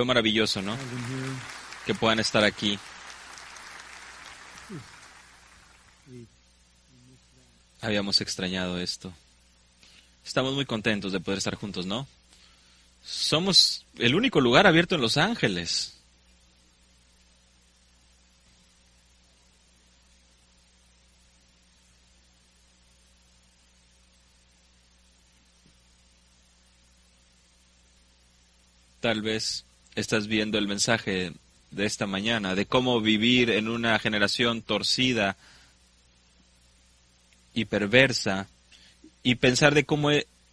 Fue maravilloso, ¿no? Que puedan estar aquí. Habíamos extrañado esto. Estamos muy contentos de poder estar juntos, ¿no? Somos el único lugar abierto en Los Ángeles. Tal vez estás viendo el mensaje de esta mañana, de cómo vivir en una generación torcida y perversa, y pensar de cómo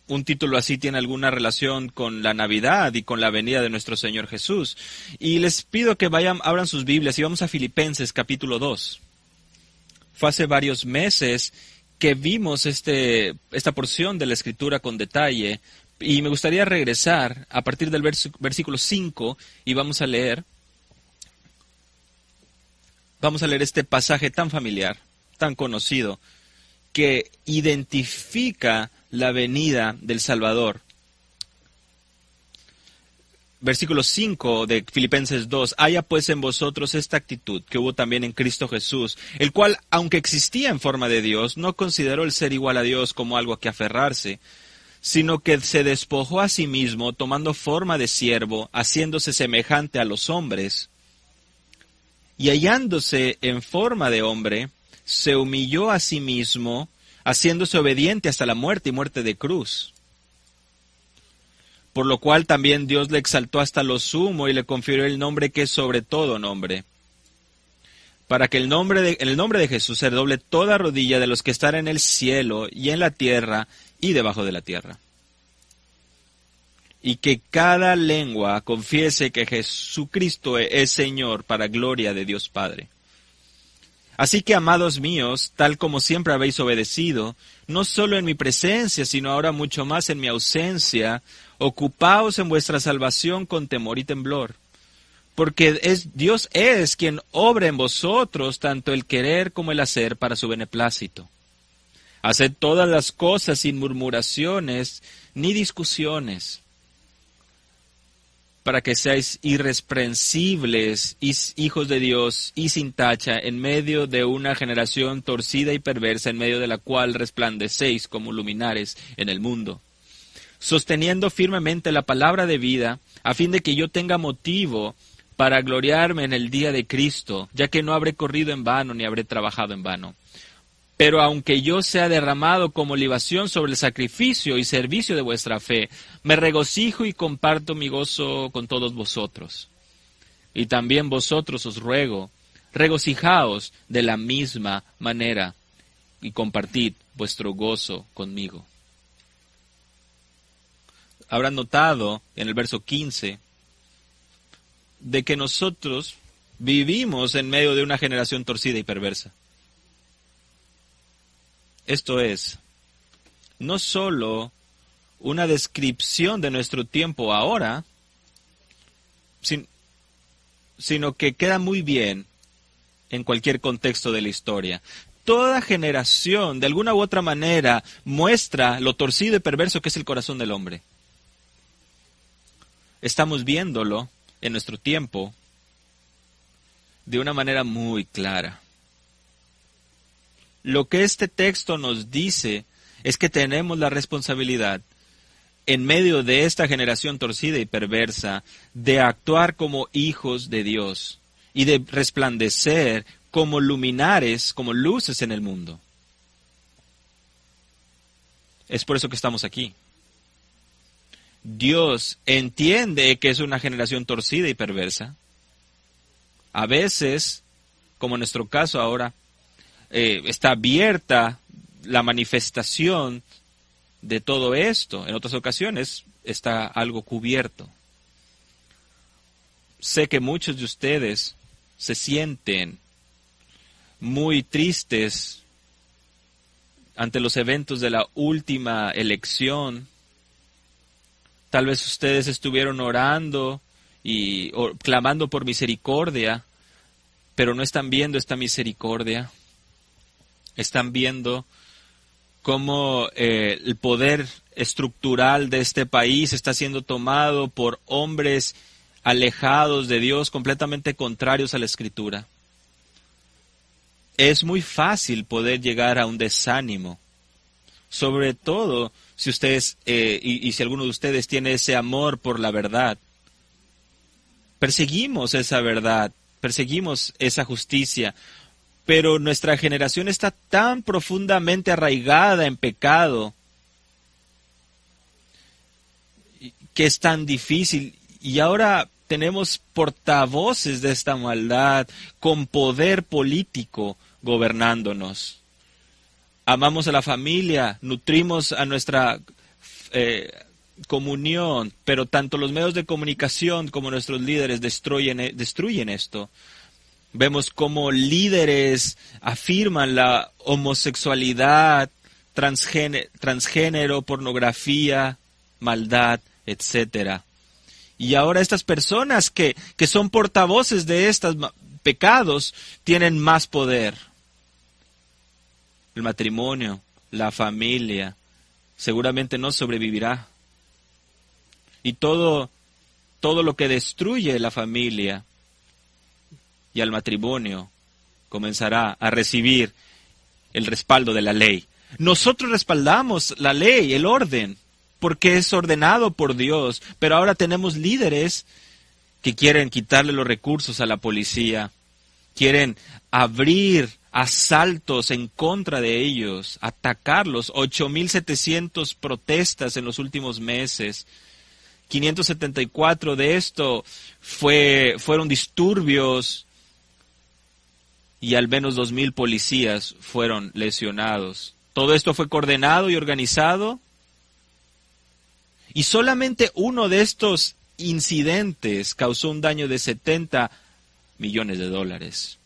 un título así tiene alguna relación con la Navidad y con la venida de nuestro Señor Jesús. Y les pido que abran sus Biblias y vamos a Filipenses capítulo 2. Fue hace varios meses que vimos esta porción de la Escritura con detalle, y me gustaría regresar a partir del versículo 5 y vamos a leer este pasaje tan familiar, tan conocido, que identifica la venida del Salvador. Versículo 5 de Filipenses 2. Haya pues en vosotros esta actitud que hubo también en Cristo Jesús, el cual, aunque existía en forma de Dios, no consideró el ser igual a Dios como algo a que aferrarse, sino que se despojó a sí mismo, tomando forma de siervo, haciéndose semejante a los hombres, y hallándose en forma de hombre, se humilló a sí mismo, haciéndose obediente hasta la muerte y muerte de cruz. Por lo cual también Dios le exaltó hasta lo sumo y le confirió el nombre que es sobre todo nombre, para que en el nombre de Jesús se doble toda rodilla de los que están en el cielo y en la tierra y debajo de la tierra, y que cada lengua confiese que Jesucristo es Señor, para gloria de Dios Padre. Así que, amados míos, tal como siempre habéis obedecido, no solo en mi presencia, sino ahora mucho más en mi ausencia, ocupaos en vuestra salvación con temor y temblor, porque Dios es quien obra en vosotros tanto el querer como el hacer para su beneplácito. Haced todas las cosas sin murmuraciones ni discusiones, para que seáis irreprensibles, hijos de Dios y sin tacha, en medio de una generación torcida y perversa, en medio de la cual resplandecéis como luminares en el mundo, sosteniendo firmemente la palabra de vida, a fin de que yo tenga motivo para gloriarme en el día de Cristo, ya que no habré corrido en vano ni habré trabajado en vano. Pero aunque yo sea derramado como libación sobre el sacrificio y servicio de vuestra fe, me regocijo y comparto mi gozo con todos vosotros. Y también vosotros os ruego, regocijaos de la misma manera y compartid vuestro gozo conmigo. Habrán notado en el verso 15 de que nosotros vivimos en medio de una generación torcida y perversa. Esto es, no solo una descripción de nuestro tiempo ahora, sino que queda muy bien en cualquier contexto de la historia. Toda generación, de alguna u otra manera, muestra lo torcido y perverso que es el corazón del hombre. Estamos viéndolo en nuestro tiempo de una manera muy clara. Lo que este texto nos dice es que tenemos la responsabilidad, en medio de esta generación torcida y perversa, de actuar como hijos de Dios y de resplandecer como luminares, como luces en el mundo. Es por eso que estamos aquí. Dios entiende que es una generación torcida y perversa. A veces, como en nuestro caso ahora, está abierta la manifestación de todo esto. En otras ocasiones está algo cubierto. Sé que muchos de ustedes se sienten muy tristes ante los eventos de la última elección. Tal vez ustedes estuvieron orando o clamando por misericordia, pero no están viendo esta misericordia. Están viendo cómo el poder estructural de este país está siendo tomado por hombres alejados de Dios, completamente contrarios a la Escritura. Es muy fácil poder llegar a un desánimo, sobre todo si ustedes, y si alguno de ustedes tiene ese amor por la verdad. Perseguimos esa verdad, perseguimos esa justicia, pero nuestra generación está tan profundamente arraigada en pecado que es tan difícil. Y ahora tenemos portavoces de esta maldad con poder político gobernándonos. Amamos a la familia, nutrimos a nuestra comunión, pero tanto los medios de comunicación como nuestros líderes destruyen esto. Vemos cómo líderes afirman la homosexualidad, transgénero, pornografía, maldad, etcétera. Y ahora estas personas que son portavoces de estos pecados tienen más poder. El matrimonio, la familia, seguramente no sobrevivirá. Y todo lo que destruye la familia y al matrimonio comenzará a recibir el respaldo de la ley. Nosotros respaldamos la ley, el orden, porque es ordenado por Dios, pero ahora tenemos líderes que quieren quitarle los recursos a la policía, quieren abrir asaltos en contra de ellos, atacarlos. 8,700 protestas en los últimos meses. 574 de esto fueron disturbios y al menos 2,000 policías fueron lesionados. Todo esto fue coordinado y organizado. Y solamente uno de estos incidentes causó un daño de $70 millones.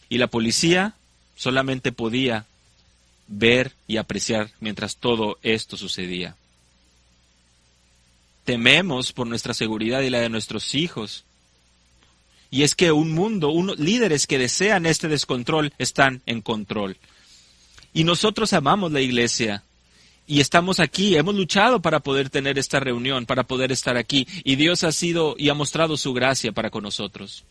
Y la policía solamente podía ver y apreciar mientras todo esto sucedía. Tememos por nuestra seguridad y la de nuestros hijos. Y es que líderes que desean este descontrol están en control. Y nosotros amamos la iglesia. Y estamos aquí, hemos luchado para poder tener esta reunión, para poder estar aquí. Y Dios ha mostrado su gracia para con nosotros.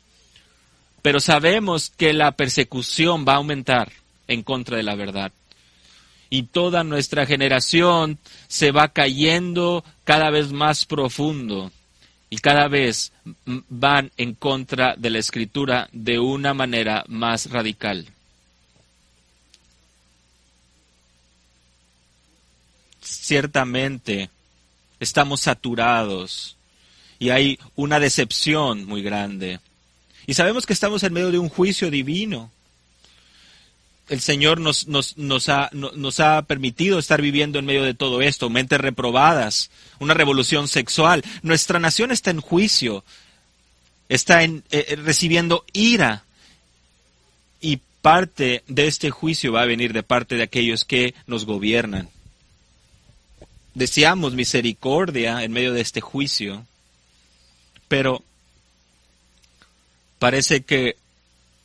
Pero sabemos que la persecución va a aumentar en contra de la verdad. Y toda nuestra generación se va cayendo cada vez más profundo. Y cada vez van en contra de la Escritura de una manera más radical. Ciertamente estamos saturados y hay una decepción muy grande. Y sabemos que estamos en medio de un juicio divino. El Señor nos ha permitido estar viviendo en medio de todo esto, mentes reprobadas, una revolución sexual. Nuestra nación está en juicio, está recibiendo ira. Y parte de este juicio va a venir de parte de aquellos que nos gobiernan. Deseamos misericordia en medio de este juicio, pero parece que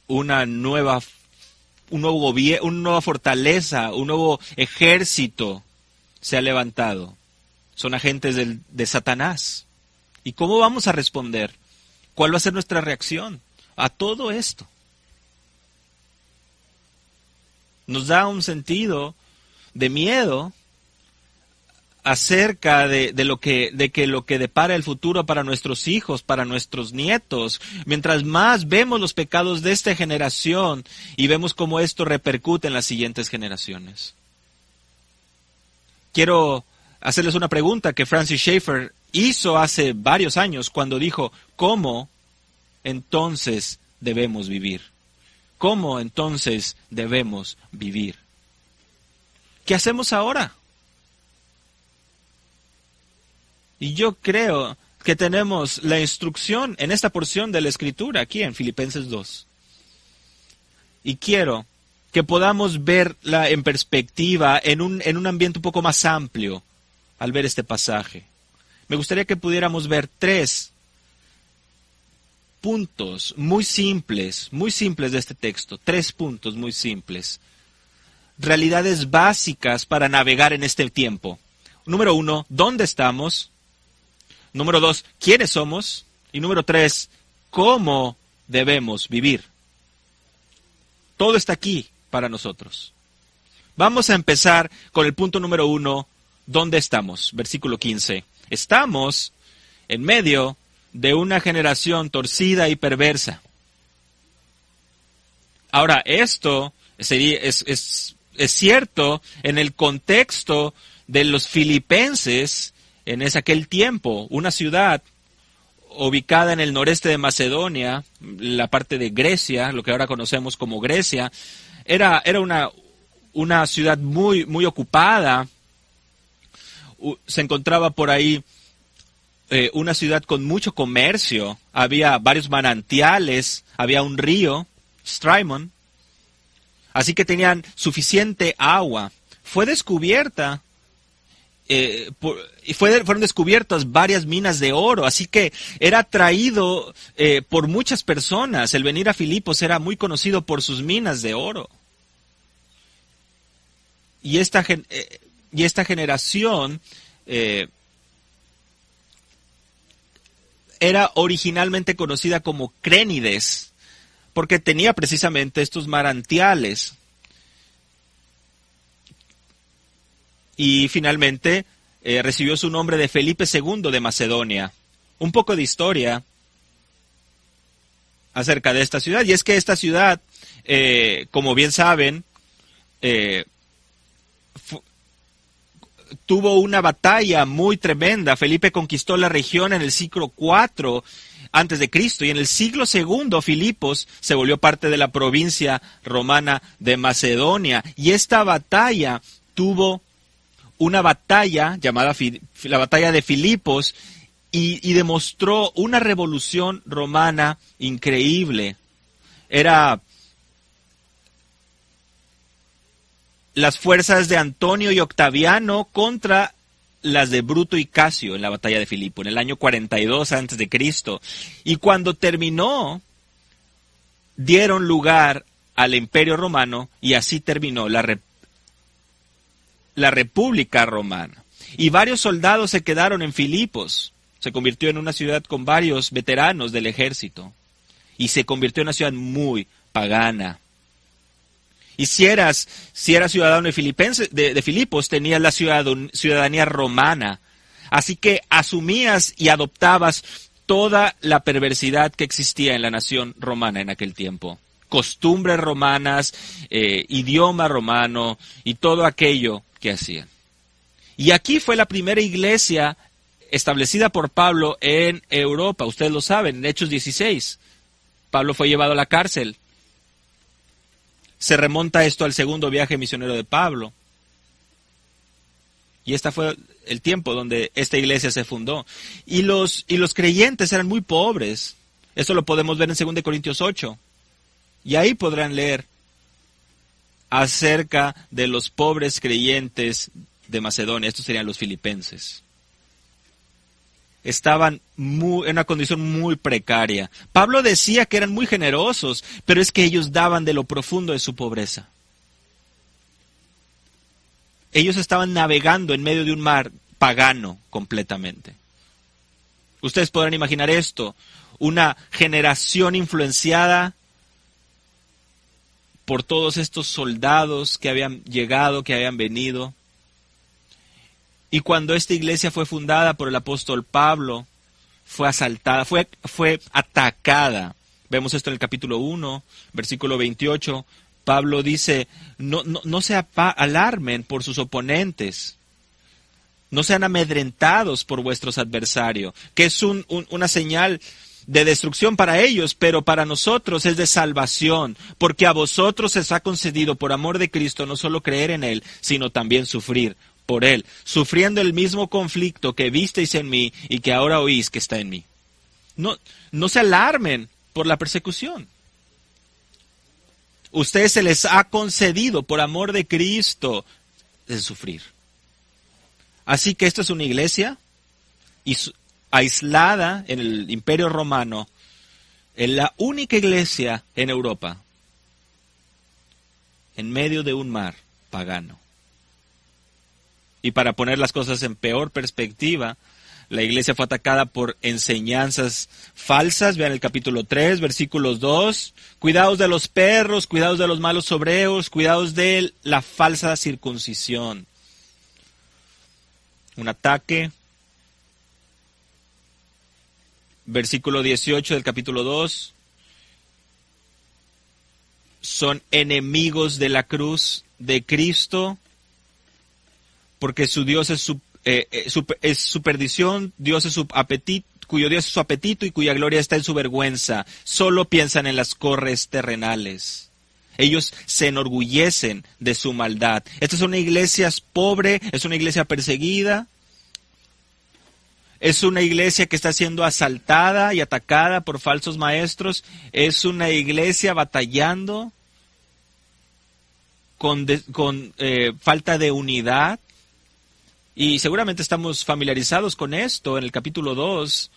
una nueva fortaleza, un nuevo ejército se ha levantado. Son agentes de Satanás. ¿Y cómo vamos a responder? ¿Cuál va a ser nuestra reacción a todo esto? Nos da un sentido de miedo acerca de lo que depara el futuro para nuestros hijos, para nuestros nietos. Mientras más vemos los pecados de esta generación y vemos cómo esto repercute en las siguientes generaciones. Quiero hacerles una pregunta que Francis Schaeffer hizo hace varios años cuando dijo, ¿cómo entonces debemos vivir? ¿Cómo entonces debemos vivir? ¿Qué hacemos ahora? Y yo creo que tenemos la instrucción en esta porción de la Escritura, aquí en Filipenses 2. Y quiero que podamos verla en perspectiva, en un ambiente un poco más amplio, al ver este pasaje. Me gustaría que pudiéramos ver 3 puntos muy simples de este texto. 3 puntos muy simples. Realidades básicas para navegar en este tiempo. Número 1, ¿dónde estamos? Número 2, ¿quiénes somos? Y número 3, ¿cómo debemos vivir? Todo está aquí para nosotros. Vamos a empezar con el punto número 1. ¿Dónde estamos? Versículo 15. Estamos en medio de una generación torcida y perversa. Ahora, esto es cierto en el contexto de los filipenses en aquel tiempo, una ciudad ubicada en el noreste de Macedonia, la parte de Grecia, lo que ahora conocemos como Grecia. Era una ciudad muy, muy ocupada. Se encontraba por ahí una ciudad con mucho comercio. Había varios manantiales, había un río, Strymon. Así que tenían suficiente agua. Fue descubierta, fueron descubiertas varias minas de oro, así que era atraído por muchas personas. El venir a Filipos era muy conocido por sus minas de oro. Y esta generación era originalmente conocida como Crénides, porque tenía precisamente estos manantiales. Y finalmente recibió su nombre de Felipe II de Macedonia. Un poco de historia acerca de esta ciudad, y es que esta ciudad, como bien saben, tuvo una batalla muy tremenda. Felipe conquistó la región en el siglo IV antes de Cristo, y en el siglo II Filipos se volvió parte de la provincia romana de Macedonia, y esta batalla tuvo una batalla llamada la batalla de Filipos, y demostró una revolución romana increíble. Era las fuerzas de Antonio y Octaviano contra las de Bruto y Casio en la batalla de Filipo, en el año 42 a.C. Y cuando terminó, dieron lugar al Imperio Romano, y así terminó la República Romana. Y varios soldados se quedaron en Filipos. Se convirtió en una ciudad con varios veteranos del ejército. Y se convirtió en una ciudad muy pagana. Y si eras ciudadano de Filipos, tenías la ciudadanía romana. Así que asumías y adoptabas toda la perversidad que existía en la nación romana en aquel tiempo. Costumbres romanas, idioma romano y todo aquello que hacían. Y aquí fue la primera iglesia establecida por Pablo en Europa. Ustedes lo saben, en Hechos 16. Pablo fue llevado a la cárcel. Se remonta esto al segundo viaje misionero de Pablo. Y este fue el tiempo donde esta iglesia se fundó. Y los creyentes eran muy pobres. Eso lo podemos ver en 2 Corintios 8. Y ahí podrán leer acerca de los pobres creyentes de Macedonia. Estos serían los filipenses. Estaban en una condición muy precaria. Pablo decía que eran muy generosos, pero es que ellos daban de lo profundo de su pobreza. Ellos estaban navegando en medio de un mar pagano completamente. Ustedes podrán imaginar esto, una generación influenciada por todos estos soldados que habían llegado, que habían venido. Y cuando esta iglesia fue fundada por el apóstol Pablo, fue asaltada, fue atacada. Vemos esto en el capítulo 1, versículo 28. Pablo dice, no se alarmen por sus oponentes, no sean amedrentados por vuestros adversarios, que es una señal de destrucción para ellos, pero para nosotros es de salvación, porque a vosotros se os ha concedido por amor de Cristo no solo creer en Él, sino también sufrir por Él, sufriendo el mismo conflicto que visteis en mí y que ahora oís que está en mí. No se alarmen por la persecución. Ustedes se les ha concedido por amor de Cristo el sufrir. Así que esta es una iglesia aislada en el Imperio Romano, en la única iglesia en Europa, en medio de un mar pagano. Y para poner las cosas en peor perspectiva, La iglesia fue atacada por enseñanzas falsas. Vean el capítulo 3, versículos 2. Cuidaos de los perros, cuidaos de los malos obreros, cuidaos de la falsa circuncisión. Un ataque. Versículo 18 del capítulo 2. Son enemigos de la cruz de Cristo, porque su Dios es su perdición, Dios es su apetito, cuyo Dios es su apetito y cuya gloria está en su vergüenza. Solo piensan en las corres terrenales. Ellos se enorgullecen de su maldad. Esta es una iglesia pobre, es una iglesia perseguida, es una iglesia que está siendo asaltada y atacada por falsos maestros, es una iglesia batallando con falta de unidad. Y seguramente estamos familiarizados con esto. En el capítulo 2,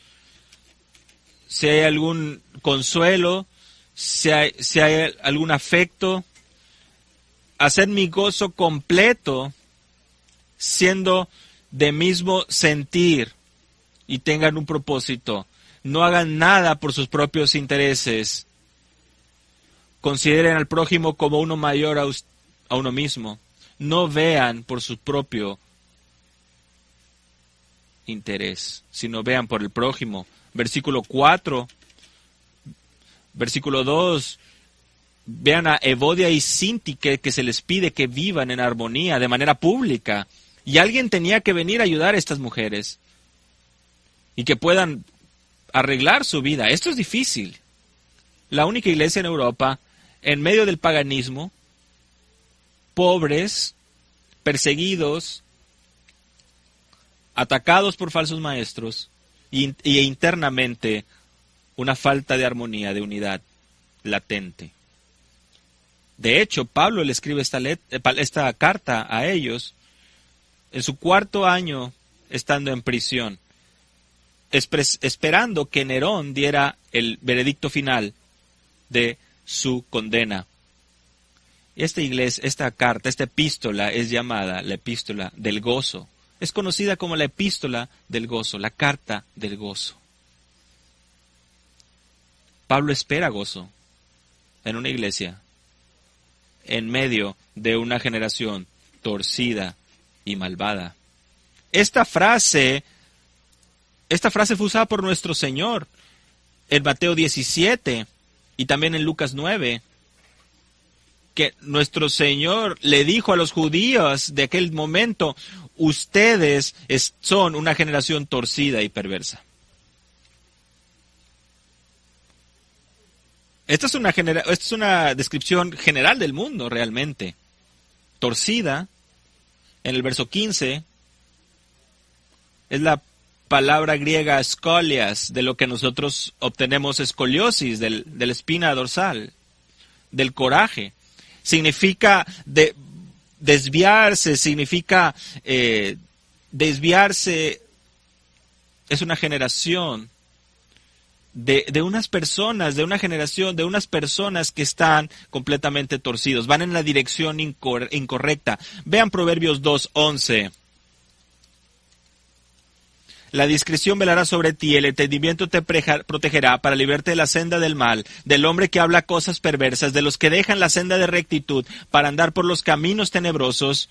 si hay algún consuelo, si hay algún afecto, hacer mi gozo completo siendo de mismo sentir y tengan un propósito. No hagan nada por sus propios intereses. Consideren al prójimo como uno mayor a uno mismo. No vean por su propio interés, sino vean por el prójimo. Versículo 4, versículo 2, vean a Evodia y Síntique, que se les pide que vivan en armonía de manera pública. Y alguien tenía que venir a ayudar a estas mujeres y que puedan arreglar su vida. Esto es difícil. La única iglesia en Europa, en medio del paganismo, pobres, perseguidos, atacados por falsos maestros y internamente una falta de armonía, de unidad latente. De hecho, Pablo le escribe esta carta a ellos en su 4º año estando en prisión, esperando que Nerón diera el veredicto final de su condena. Esta carta, esta epístola es llamada la epístola del gozo. Es conocida como la epístola del gozo, la carta del gozo. Pablo espera gozo en una iglesia en medio de una generación torcida y malvada. Esta frase fue usada por nuestro Señor en Mateo 17 y también en Lucas 9, que nuestro Señor le dijo a los judíos de aquel momento: ustedes son una generación torcida y perversa. Esta es una descripción general del mundo realmente. Torcida, en el verso 15, es la palabra griega skolias, de lo que nosotros obtenemos escoliosis, de la espina dorsal, del coraje. Significa desviarse, desviarse. Es una generación de unas personas, de una generación, de unas personas que están completamente torcidos, van en la dirección incorrecta. Vean Proverbios 2:11. La discreción velará sobre ti, el entendimiento te protegerá para librarte de la senda del mal, del hombre que habla cosas perversas, de los que dejan la senda de rectitud para andar por los caminos tenebrosos,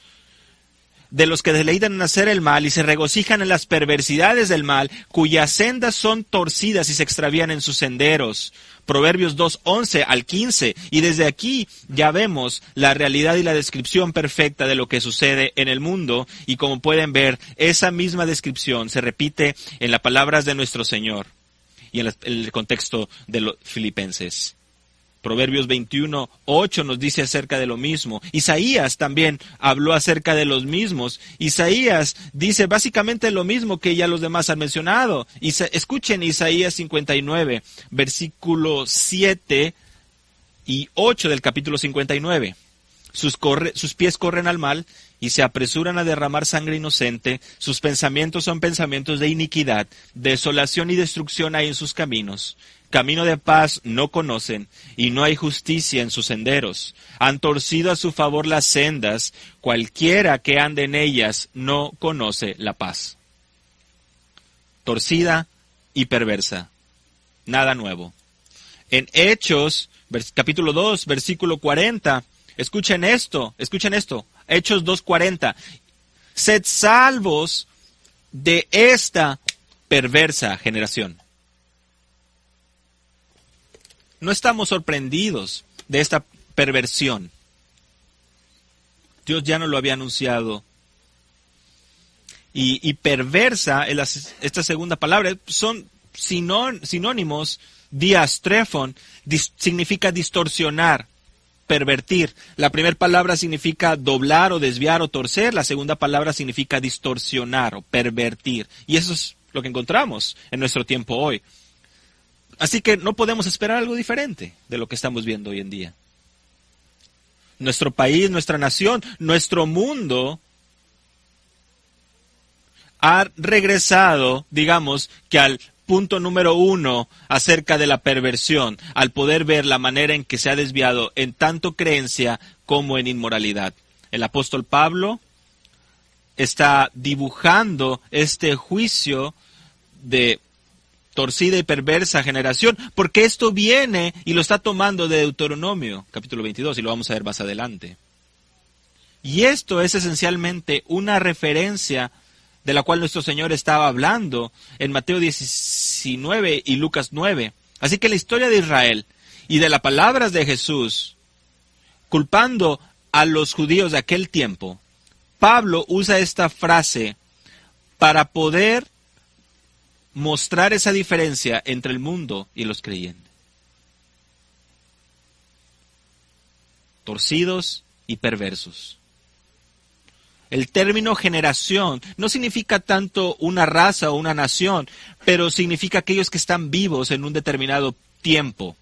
de los que deleitan en hacer el mal y se regocijan en las perversidades del mal, cuyas sendas son torcidas y se extravían en sus senderos. Proverbios 2:11 al 15. Y desde aquí ya vemos la realidad y la descripción perfecta de lo que sucede en el mundo. Y como pueden ver, esa misma descripción se repite en las palabras de nuestro Señor y en el contexto de los filipenses. Proverbios 21:8 nos dice acerca de lo mismo. Isaías también habló acerca de los mismos. Isaías dice básicamente lo mismo que ya los demás han mencionado. Escuchen Isaías 59, versículo 7 y 8 del capítulo 59. Sus pies corren al mal y se apresuran a derramar sangre inocente. Sus pensamientos son pensamientos de iniquidad. Desolación y destrucción hay en sus caminos. Camino de paz no conocen, y no hay justicia en sus senderos. Han torcido a su favor las sendas, cualquiera que ande en ellas no conoce la paz. torcida y perversa. Nada nuevo. En Hechos, capítulo 2, versículo 40, escuchen esto, Hechos 2:40. Sed salvos de esta perversa generación. No estamos sorprendidos de esta perversión. Dios ya nos lo había anunciado. Y perversa, esta segunda palabra, son sinónimos. Diastrefon significa distorsionar, pervertir. La primera palabra significa doblar o desviar o torcer. La segunda palabra significa distorsionar o pervertir. Y eso es lo que encontramos en nuestro tiempo hoy. Así que no podemos esperar algo diferente de lo que estamos viendo hoy en día. Nuestro país, nuestra nación, nuestro mundo ha regresado, digamos, que al punto número 1 acerca de la perversión, al poder ver la manera en que se ha desviado en tanto creencia como en inmoralidad. El apóstol Pablo está dibujando este juicio de torcida y perversa generación, porque esto viene y lo está tomando de Deuteronomio, capítulo 22, y lo vamos a ver más adelante. Y esto es esencialmente una referencia de la cual nuestro Señor estaba hablando en Mateo 19 y Lucas 9. Así que la historia de Israel y de las palabras de Jesús, culpando a los judíos de aquel tiempo, Pablo usa esta frase para poder mostrar esa diferencia entre el mundo y los creyentes. Torcidos y perversos. El término generación no significa tanto una raza o una nación, pero significa aquellos que están vivos en un determinado tiempo.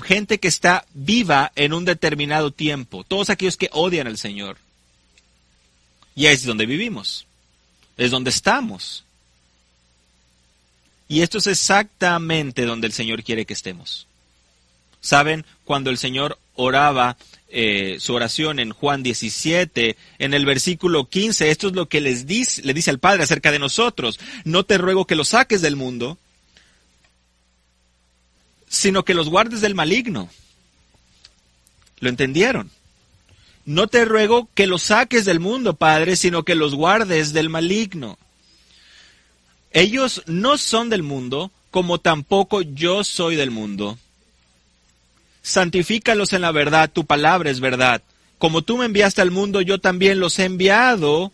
Gente que está viva en un determinado tiempo. Todos aquellos que odian al Señor. Y es donde vivimos. Es donde estamos. Y esto es exactamente donde el Señor quiere que estemos. ¿Saben? Cuando el Señor oraba su oración en Juan 17, en el versículo 15, esto es lo que le dice al Padre acerca de nosotros. No te ruego que los saques del mundo, sino que los guardes del maligno. ¿Lo entendieron? No te ruego que los saques del mundo, Padre, sino que los guardes del maligno. Ellos no son del mundo, como tampoco yo soy del mundo. Santifícalos en la verdad, tu palabra es verdad. Como tú me enviaste al mundo, yo también los he enviado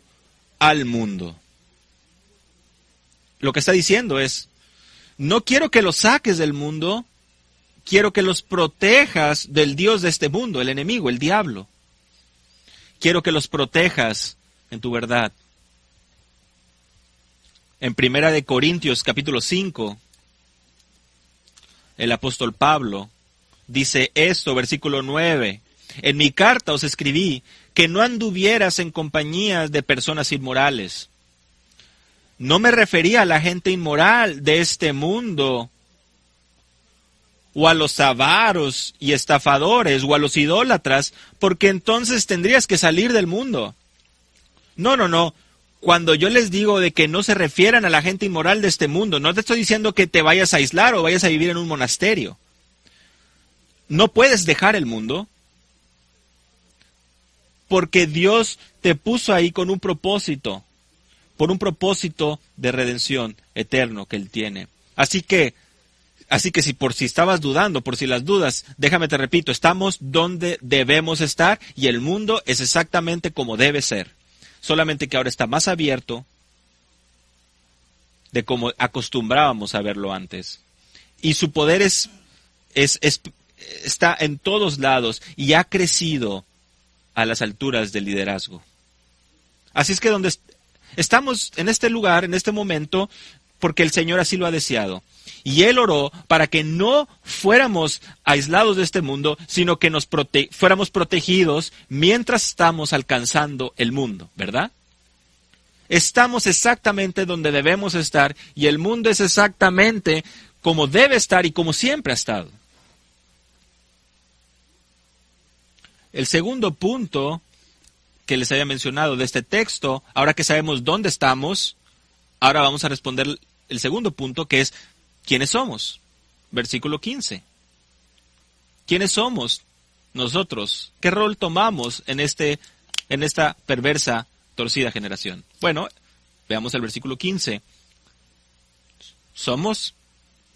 al mundo. Lo que está diciendo es, no quiero que los saques del mundo, quiero que los protejas del Dios de este mundo, el enemigo, el diablo. Quiero que los protejas en tu verdad. En 1 Corintios capítulo 5, el apóstol Pablo dice esto, versículo 9. En mi carta os escribí que no anduvieras en compañías de personas inmorales. No me refería a la gente inmoral de este mundo, o a los avaros y estafadores, o a los idólatras, porque entonces tendrías que salir del mundo. No. Cuando yo les digo de que no se refieran a la gente inmoral de este mundo, no te estoy diciendo que te vayas a aislar o vayas a vivir en un monasterio. No puedes dejar el mundo, porque Dios te puso ahí con un propósito, por un propósito de redención eterno que Él tiene. Así que si estabas dudando, por si las dudas, déjame te repito, estamos donde debemos estar y el mundo es exactamente como debe ser. Solamente que ahora está más abierto de como acostumbrábamos a verlo antes. Y su poder está en todos lados y ha crecido a las alturas del liderazgo. Así es que donde estamos en este lugar, en este momento, porque el Señor así lo ha deseado. Y Él oró para que no fuéramos aislados de este mundo, sino que fuéramos protegidos mientras estamos alcanzando el mundo, ¿verdad? Estamos exactamente donde debemos estar y el mundo es exactamente como debe estar y como siempre ha estado. El segundo punto que les había mencionado de este texto, ahora que sabemos dónde estamos, Ahora vamos a responder el segundo punto, que es ¿quiénes somos? Versículo 15. ¿Quiénes somos nosotros? ¿Qué rol tomamos en esta perversa, torcida generación? Bueno, veamos el versículo 15. Somos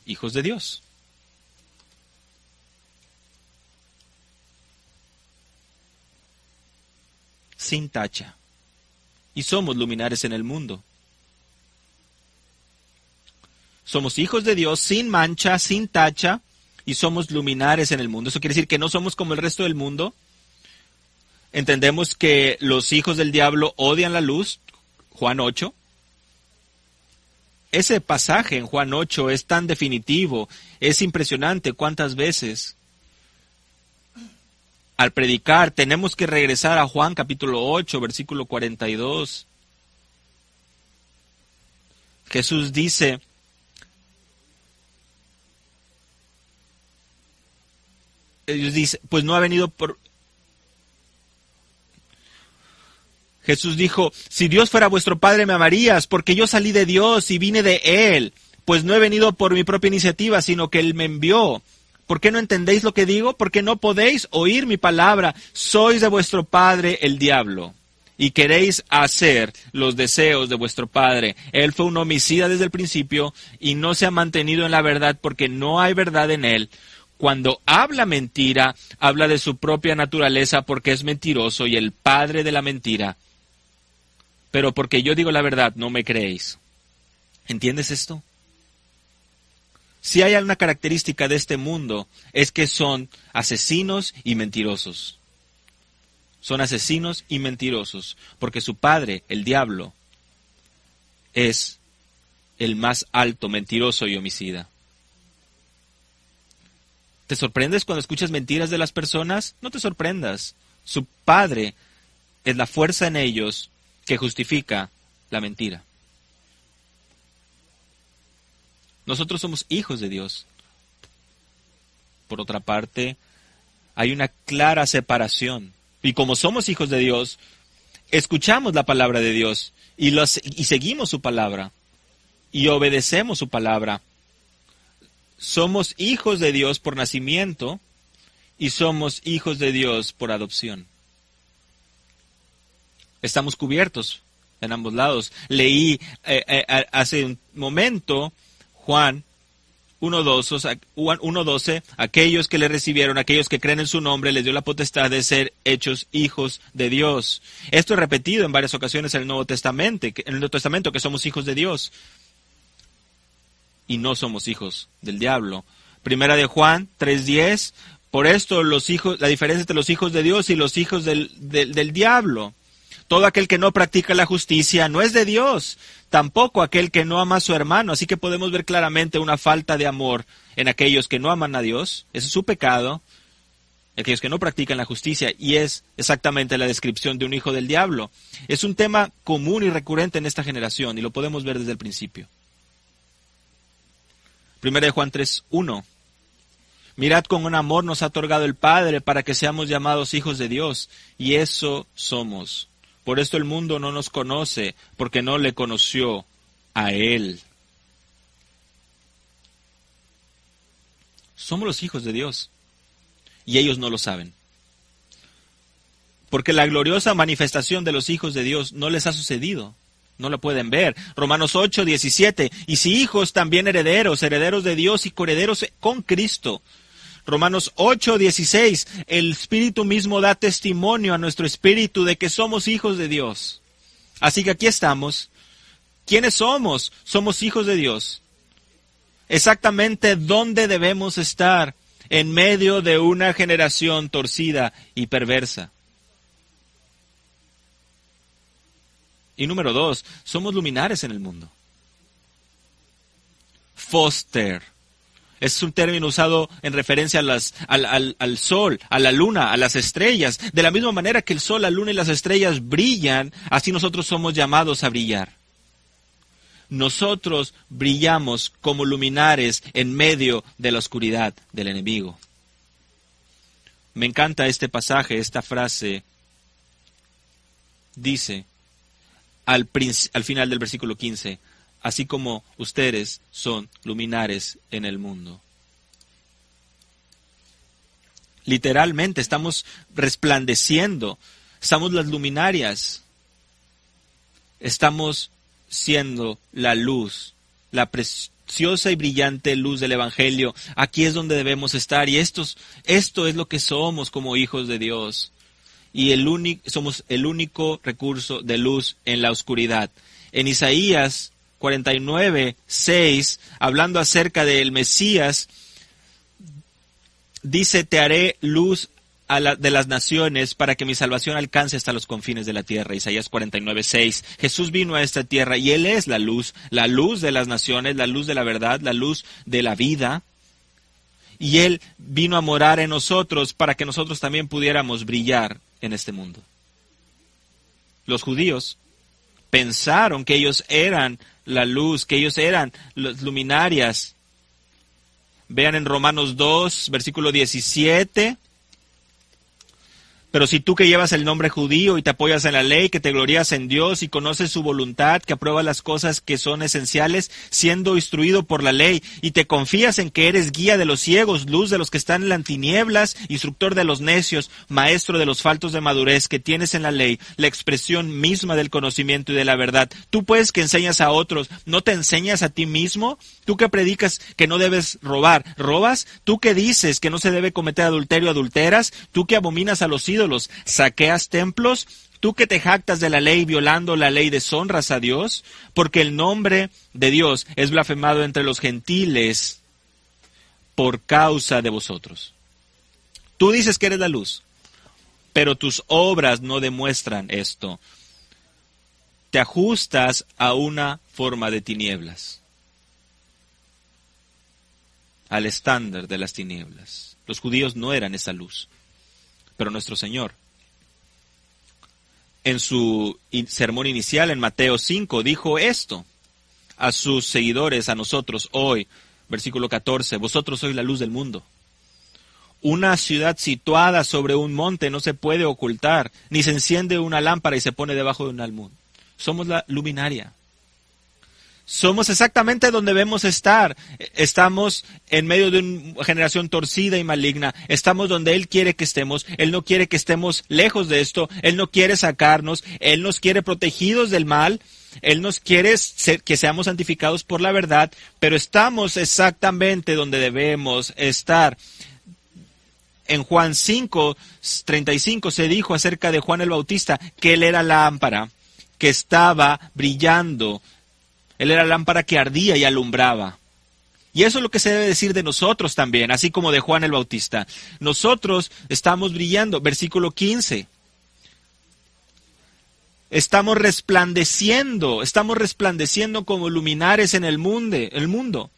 hijos de Dios. Sin tacha. Y somos luminares en el mundo. Somos hijos de Dios, sin mancha, sin tacha, y somos luminares en el mundo. Eso quiere decir que no somos como el resto del mundo. Entendemos que los hijos del diablo odian la luz, Juan 8. Ese pasaje en Juan 8 es tan definitivo, es impresionante cuántas veces al predicar tenemos que regresar a Juan capítulo 8, versículo 42. Jesús dice, pues no ha venido por... Jesús dijo, si Dios fuera vuestro Padre me amarías, porque yo salí de Dios y vine de Él, pues no he venido por mi propia iniciativa, sino que Él me envió. ¿Por qué no entendéis lo que digo? Porque no podéis oír mi palabra. Sois de vuestro padre el diablo, y queréis hacer los deseos de vuestro padre. Él fue un homicida desde el principio, y no se ha mantenido en la verdad, porque no hay verdad en él. Cuando habla mentira, habla de su propia naturaleza, porque es mentiroso y el padre de la mentira. Pero porque yo digo la verdad, no me creéis. ¿Entiendes esto? Si hay una característica de este mundo, es que son asesinos y mentirosos. Son asesinos y mentirosos, porque su padre, el diablo, es el más alto mentiroso y homicida. ¿Te sorprendes cuando escuchas mentiras de las personas? No te sorprendas. Su padre es la fuerza en ellos que justifica la mentira. Nosotros somos hijos de Dios. Por otra parte, hay una clara separación. Y como somos hijos de Dios, escuchamos la palabra de Dios y seguimos su palabra y obedecemos su palabra. Somos hijos de Dios por nacimiento y somos hijos de Dios por adopción. Estamos cubiertos en ambos lados. Leí hace un momento Juan 1:12, aquellos que le recibieron, aquellos que creen en su nombre, les dio la potestad de ser hechos hijos de Dios. Esto es repetido en varias ocasiones en el Nuevo Testamento, que somos hijos de Dios y no somos hijos del diablo. Primera de Juan 3:10, por esto la diferencia entre los hijos de Dios y los hijos del diablo. Todo aquel que no practica la justicia no es de Dios, tampoco aquel que no ama a su hermano. Así que podemos ver claramente una falta de amor en aquellos que no aman a Dios. Ese es su pecado, aquellos que no practican la justicia, y es exactamente la descripción de un hijo del diablo. Es un tema común y recurrente en esta generación, y lo podemos ver desde el principio. Primera de Juan 3:1. Mirad con un amor nos ha otorgado el Padre para que seamos llamados hijos de Dios, y eso somos. Por esto el mundo no nos conoce, porque no le conoció a Él. Somos los hijos de Dios, y ellos no lo saben. Porque la gloriosa manifestación de los hijos de Dios no les ha sucedido. No la pueden ver. Romanos 8:17. Y si hijos, también herederos, herederos de Dios y coherederos con Cristo. Romanos 8:16, el Espíritu mismo da testimonio a nuestro espíritu de que somos hijos de Dios. Así que aquí estamos. ¿Quiénes somos? Somos hijos de Dios. Exactamente dónde debemos estar en medio de una generación torcida y perversa. Y número 2, somos luminares en el mundo. Foster. Es un término usado en referencia al sol, a la luna, a las estrellas. De la misma manera que el sol, la luna y las estrellas brillan, así nosotros somos llamados a brillar. Nosotros brillamos como luminares en medio de la oscuridad del enemigo. Me encanta este pasaje, esta frase. Dice, al final del versículo 15, así como ustedes son luminares en el mundo. Literalmente estamos resplandeciendo, somos las luminarias, estamos siendo la luz, la preciosa y brillante luz del Evangelio. Aquí es donde debemos estar, y esto es lo que somos como hijos de Dios. Y somos el único recurso de luz en la oscuridad. En Isaías 49:6, hablando acerca del Mesías, dice: te haré luz de las naciones para que mi salvación alcance hasta los confines de la tierra. Isaías 49:6. Jesús vino a esta tierra y Él es la luz de las naciones, la luz de la verdad, la luz de la vida. Y Él vino a morar en nosotros para que nosotros también pudiéramos brillar en este mundo. Los judíos pensaron que ellos eran la luz, que ellos eran las luminarias. Vean en Romanos 2, versículo 17. Pero si tú que llevas el nombre judío y te apoyas en la ley, que te glorías en Dios y conoces su voluntad, que apruebas las cosas que son esenciales, siendo instruido por la ley, y te confías en que eres guía de los ciegos, luz de los que están en las tinieblas, instructor de los necios, maestro de los faltos de madurez, que tienes en la ley la expresión misma del conocimiento y de la verdad. Tú pues que enseñas a otros, ¿no te enseñas a ti mismo? Tú que predicas que no debes robar, ¿robas? Tú que dices que no se debe cometer adulterio, ¿adulteras? Tú que abominas a los ídolos, ¿saqueas templos? Tú que te jactas de la ley, violando la ley, ¿deshonras a Dios? Porque el nombre de Dios es blasfemado entre los gentiles por causa de vosotros. Tú dices que eres la luz, pero tus obras no demuestran esto. Te ajustas a una forma de tinieblas, al estándar de las tinieblas. Los judíos no eran esa luz. Pero nuestro Señor, en su sermón inicial en Mateo 5, dijo esto a sus seguidores, a nosotros hoy, versículo 14, vosotros sois la luz del mundo. Una ciudad situada sobre un monte no se puede ocultar, ni se enciende una lámpara y se pone debajo de un almud. Somos la luminaria. Somos exactamente donde debemos estar. Estamos en medio de una generación torcida y maligna. Estamos donde Él quiere que estemos. Él no quiere que estemos lejos de esto. Él no quiere sacarnos. Él nos quiere protegidos del mal. Él nos quiere que seamos santificados por la verdad. Pero estamos exactamente donde debemos estar. En Juan 5:35 se dijo acerca de Juan el Bautista que él era la lámpara que estaba brillando. Él era la lámpara que ardía y alumbraba. Y eso es lo que se debe decir de nosotros también, así como de Juan el Bautista. Nosotros estamos brillando. Versículo 15. Estamos resplandeciendo como luminares en el mundo.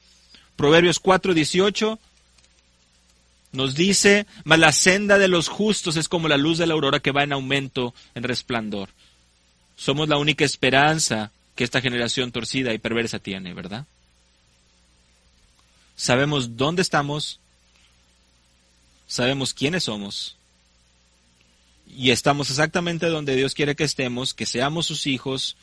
Proverbios 4:18 nos dice: mas la senda de los justos es como la luz de la aurora que va en aumento, en resplandor. Somos la única esperanza que esta generación torcida y perversa tiene, ¿verdad? Sabemos dónde estamos, sabemos quiénes somos, y estamos exactamente donde Dios quiere que estemos, que seamos sus hijos,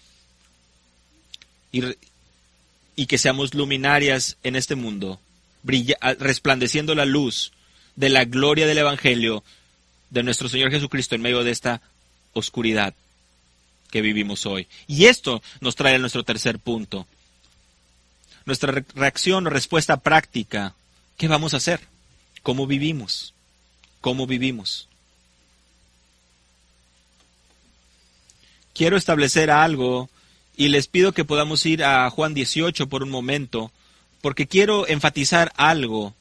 y que seamos luminarias en este mundo, resplandeciendo la luz de la gloria del Evangelio de nuestro Señor Jesucristo en medio de esta oscuridad que vivimos hoy. Y esto nos trae a nuestro tercer punto. Nuestra reacción o respuesta práctica. ¿Qué vamos a hacer? ¿Cómo vivimos? ¿Cómo vivimos? Quiero establecer algo y les pido que podamos ir a Juan 18 por un momento, porque quiero enfatizar algo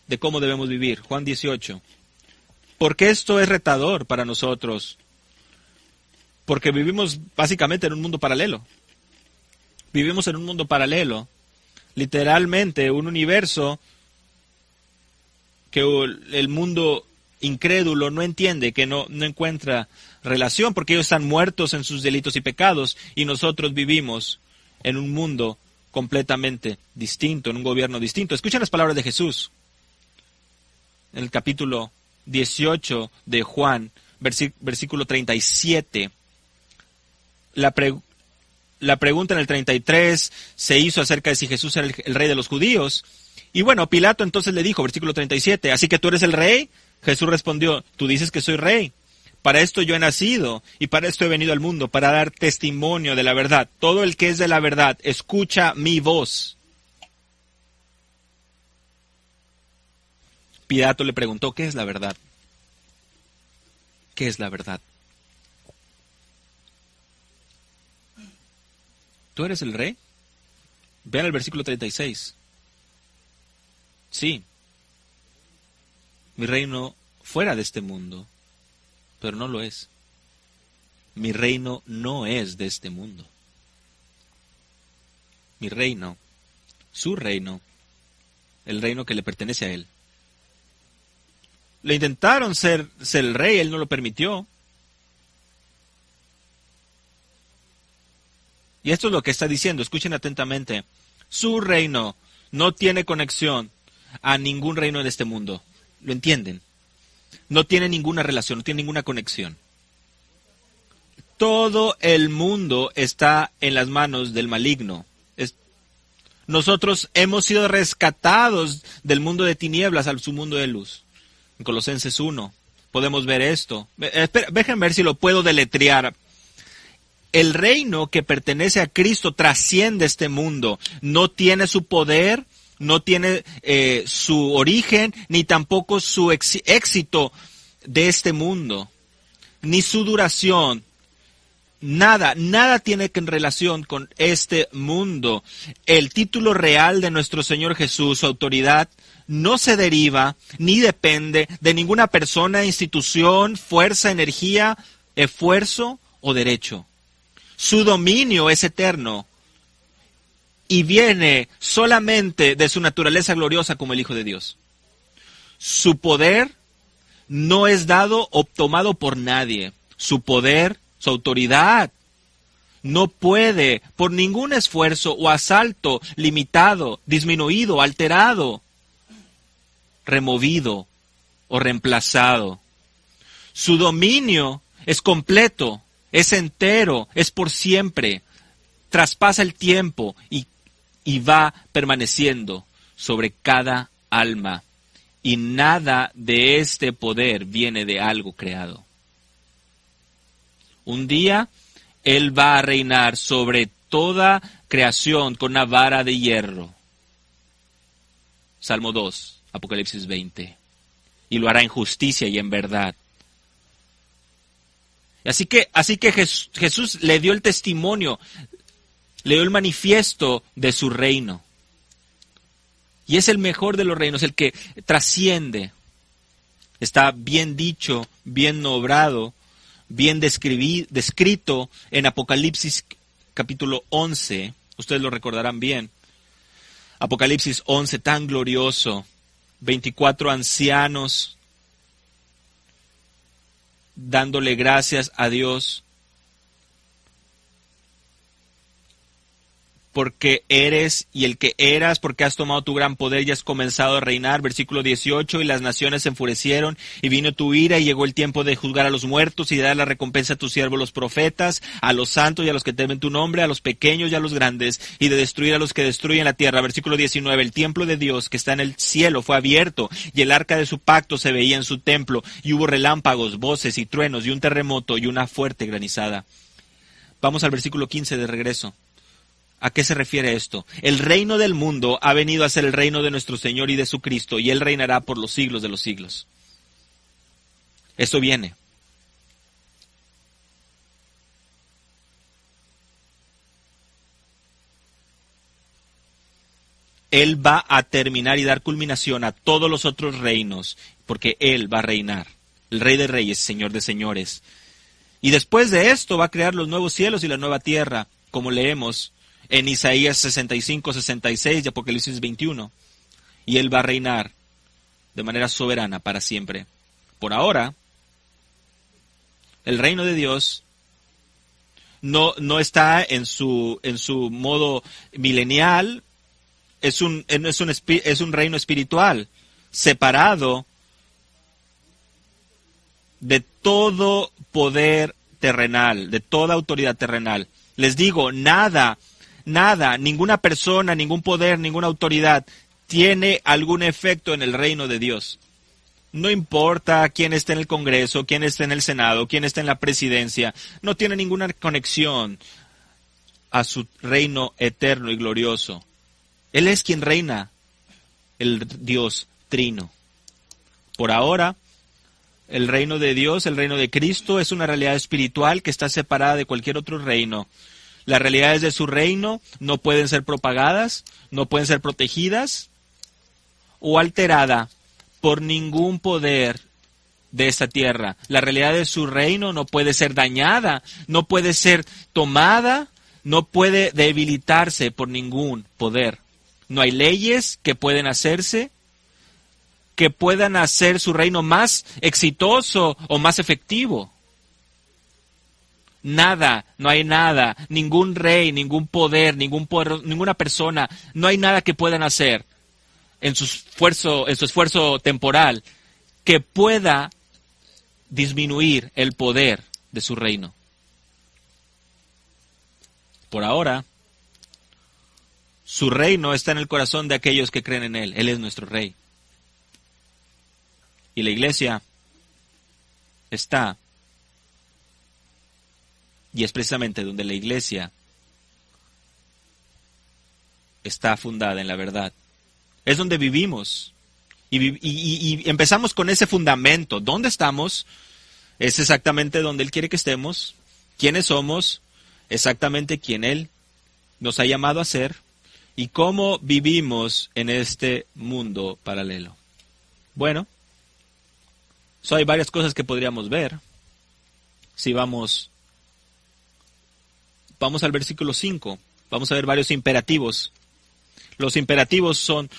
de cómo debemos vivir. Juan 18. Porque esto es retador para nosotros. Porque vivimos básicamente en un mundo paralelo. Vivimos en un mundo paralelo. Literalmente un universo que el mundo incrédulo no entiende, que no encuentra relación, porque ellos están muertos en sus delitos y pecados, y nosotros vivimos en un mundo completamente distinto, en un gobierno distinto. Escuchen las palabras de Jesús. En el capítulo 18 de Juan, versículo 37. la pregunta en el 33 se hizo acerca de si Jesús era el rey de los judíos. Y bueno, Pilato entonces le dijo, versículo 37, ¿así que tú eres el rey? Jesús respondió, tú dices que soy rey. Para esto yo he nacido y para esto he venido al mundo, para dar testimonio de la verdad. Todo el que es de la verdad, escucha mi voz. Pilato le preguntó, ¿qué es la verdad? ¿Qué es la verdad? ¿Tú eres el rey? Vean el versículo 36. Sí, mi reino fuera de este mundo, pero no lo es. Mi reino no es de este mundo. Mi reino, su reino, el reino que le pertenece a él. Le intentaron ser el rey, él no lo permitió. Y esto es lo que está diciendo, escuchen atentamente. Su reino no tiene conexión a ningún reino de este mundo. ¿Lo entienden? No tiene ninguna relación, no tiene ninguna conexión. Todo el mundo está en las manos del maligno. Nosotros hemos sido rescatados del mundo de tinieblas a su mundo de luz. En Colosenses 1 podemos ver esto. Déjenme ver si lo puedo deletrear. El reino que pertenece a Cristo trasciende este mundo. No tiene su poder, no tiene su origen, ni tampoco su éxito de este mundo, ni su duración. Nada tiene que en relación con este mundo. El título real de nuestro Señor Jesús, su autoridad, no se deriva ni depende de ninguna persona, institución, fuerza, energía, esfuerzo o derecho. Su dominio es eterno y viene solamente de su naturaleza gloriosa como el Hijo de Dios. Su poder no es dado o tomado por nadie. Su poder, su autoridad, no puede, por ningún esfuerzo o asalto limitado, disminuido, alterado, removido o reemplazado. Su dominio es completo, es entero, es por siempre, traspasa el tiempo y va permaneciendo sobre cada alma. Y nada de este poder viene de algo creado. Un día, Él va a reinar sobre toda creación con una vara de hierro. Salmo 2, Apocalipsis 20. Y lo hará en justicia y en verdad. Así que Jesús le dio el testimonio, le dio el manifiesto de su reino. Y es el mejor de los reinos, el que trasciende. Está bien dicho, bien obrado, bien descrito en Apocalipsis capítulo 11. Ustedes lo recordarán bien. Apocalipsis 11, tan glorioso. 24 ancianos dándole gracias a Dios porque eres y el que eras, porque has tomado tu gran poder y has comenzado a reinar. Versículo 18, y las naciones se enfurecieron, y vino tu ira, y llegó el tiempo de juzgar a los muertos, y de dar la recompensa a tus siervos los profetas, a los santos y a los que temen tu nombre, a los pequeños y a los grandes, y de destruir a los que destruyen la tierra. Versículo 19, el templo de Dios que está en el cielo fue abierto, y el arca de su pacto se veía en su templo, y hubo relámpagos, voces y truenos, y un terremoto, y una fuerte granizada. Vamos al versículo 15 de regreso. ¿A qué se refiere esto? El reino del mundo ha venido a ser el reino de nuestro Señor y de su Cristo, y Él reinará por los siglos de los siglos. Esto viene. Él va a terminar y dar culminación a todos los otros reinos, porque Él va a reinar. El Rey de Reyes, Señor de Señores. Y después de esto va a crear los nuevos cielos y la nueva tierra, como leemos en Isaías 65, 66 y Apocalipsis 21. Y Él va a reinar de manera soberana para siempre. Por ahora, el reino de Dios no está en su modo milenial, es un reino espiritual, separado de todo poder terrenal, de toda autoridad terrenal. Les digo, nada, ninguna persona, ningún poder, ninguna autoridad tiene algún efecto en el reino de Dios. No importa quién esté en el Congreso, quién esté en el Senado, quién esté en la presidencia, no tiene ninguna conexión a su reino eterno y glorioso. Él es quien reina, el Dios Trino. Por ahora, el reino de Dios, el reino de Cristo, es una realidad espiritual que está separada de cualquier otro reino. Las realidades de su reino no pueden ser propagadas, no pueden ser protegidas o alteradas por ningún poder de esta tierra. La realidad de su reino no puede ser dañada, no puede ser tomada, no puede debilitarse por ningún poder. No hay leyes que pueden hacerse, que puedan hacer su reino más exitoso o más efectivo. Nada, no hay nada, ningún rey, ningún poder, ninguna persona, no hay nada que puedan hacer en su esfuerzo temporal que pueda disminuir el poder de su reino. Por ahora, su reino está en el corazón de aquellos que creen en Él. Él es nuestro Rey. Y la iglesia está, y es precisamente donde la iglesia está fundada en la verdad. Es donde vivimos. Y empezamos con ese fundamento. ¿Dónde estamos? Es exactamente donde Él quiere que estemos. ¿Quiénes somos? Exactamente quién Él nos ha llamado a ser. Y cómo vivimos en este mundo paralelo. Bueno, hay varias cosas que podríamos ver. Si vamos al versículo 5, vamos a ver varios imperativos. Los imperativos son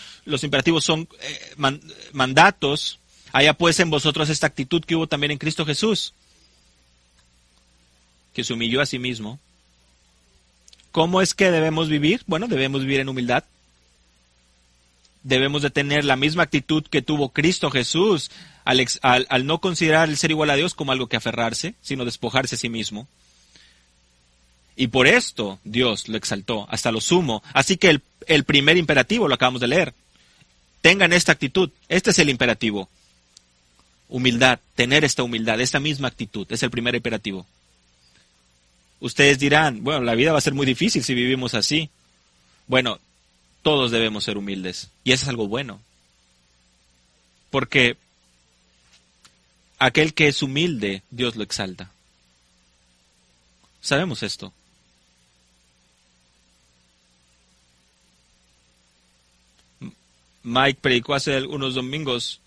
mandatos. Haya pues en vosotros esta actitud que hubo también en Cristo Jesús, que se humilló a sí mismo. ¿Cómo es que debemos vivir? Bueno, debemos vivir en humildad. Debemos de tener la misma actitud que tuvo Cristo Jesús al no considerar el ser igual a Dios como algo que aferrarse, sino despojarse a sí mismo. Y por esto Dios lo exaltó hasta lo sumo. Así que el primer imperativo lo acabamos de leer. Tengan esta actitud. Este es el imperativo. Humildad, tener esta humildad, esta misma actitud. Es el primer imperativo. Ustedes dirán, bueno, la vida va a ser muy difícil si vivimos así. Bueno, todos debemos ser humildes. Y eso es algo bueno. Porque aquel que es humilde, Dios lo exalta. Sabemos esto. Mike predicó hace unos domingos,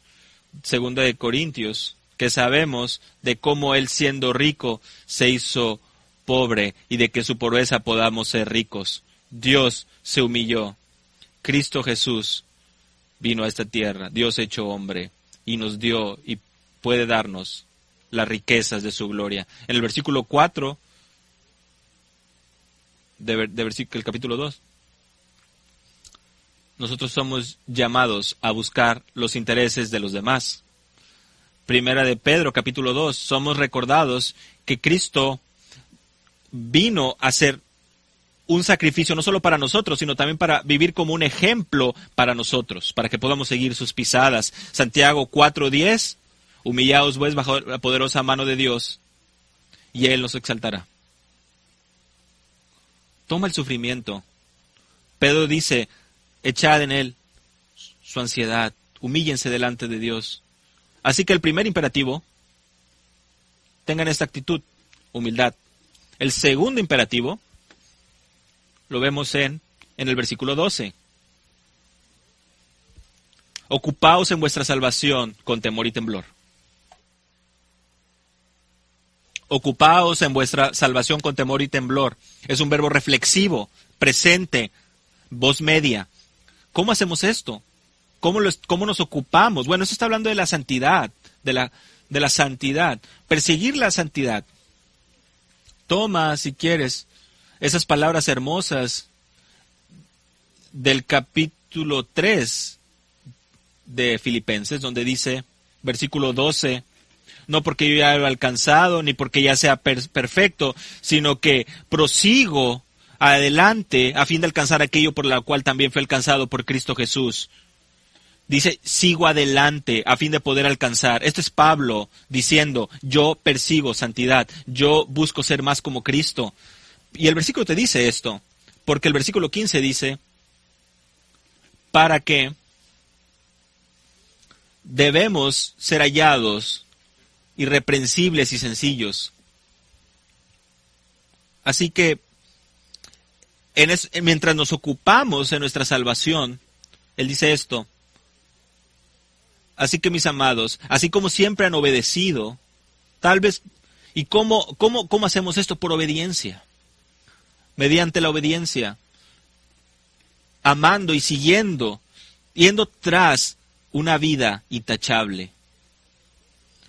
2 de Corintios, que sabemos de cómo él siendo rico se hizo pobre y de que su pobreza podamos ser ricos. Dios se humilló. Cristo Jesús vino a esta tierra, Dios hecho hombre, y nos dio y puede darnos las riquezas de su gloria. En el versículo 4 del capítulo 2, nosotros somos llamados a buscar los intereses de los demás. Primera de Pedro, capítulo 2, somos recordados que Cristo vino a ser un sacrificio no solo para nosotros, sino también para vivir como un ejemplo para nosotros, para que podamos seguir sus pisadas. Santiago 4:10, humillaos pues bajo la poderosa mano de Dios, y Él nos exaltará. Toma el sufrimiento. Pedro dice, echad en Él su ansiedad, humíllense delante de Dios. Así que el primer imperativo, tengan esta actitud, humildad. El segundo imperativo, lo vemos en el versículo 12. Ocupaos en vuestra salvación con temor y temblor. Ocupaos en vuestra salvación con temor y temblor. Es un verbo reflexivo, presente, voz media. ¿Cómo hacemos esto? ¿Cómo nos ocupamos? Bueno, esto está hablando de la santidad, de la santidad. Perseguir la santidad. Toma, si quieres, esas palabras hermosas del capítulo 3 de Filipenses, donde dice, versículo 12, No porque yo ya lo he alcanzado, ni porque ya sea perfecto, sino que prosigo adelante a fin de alcanzar aquello por lo cual también fue alcanzado por Cristo Jesús. Dice, sigo adelante a fin de poder alcanzar. Esto es Pablo diciendo, yo persigo santidad, yo busco ser más como Cristo. Y el versículo te dice esto, porque el versículo 15 dice, para que debemos ser hallados irreprensibles y sencillos. Así que, mientras nos ocupamos en nuestra salvación, él dice esto, así que mis amados, así como siempre han obedecido, tal vez, ¿y cómo hacemos esto? Por obediencia. Mediante la obediencia, amando y siguiendo, yendo tras una vida intachable.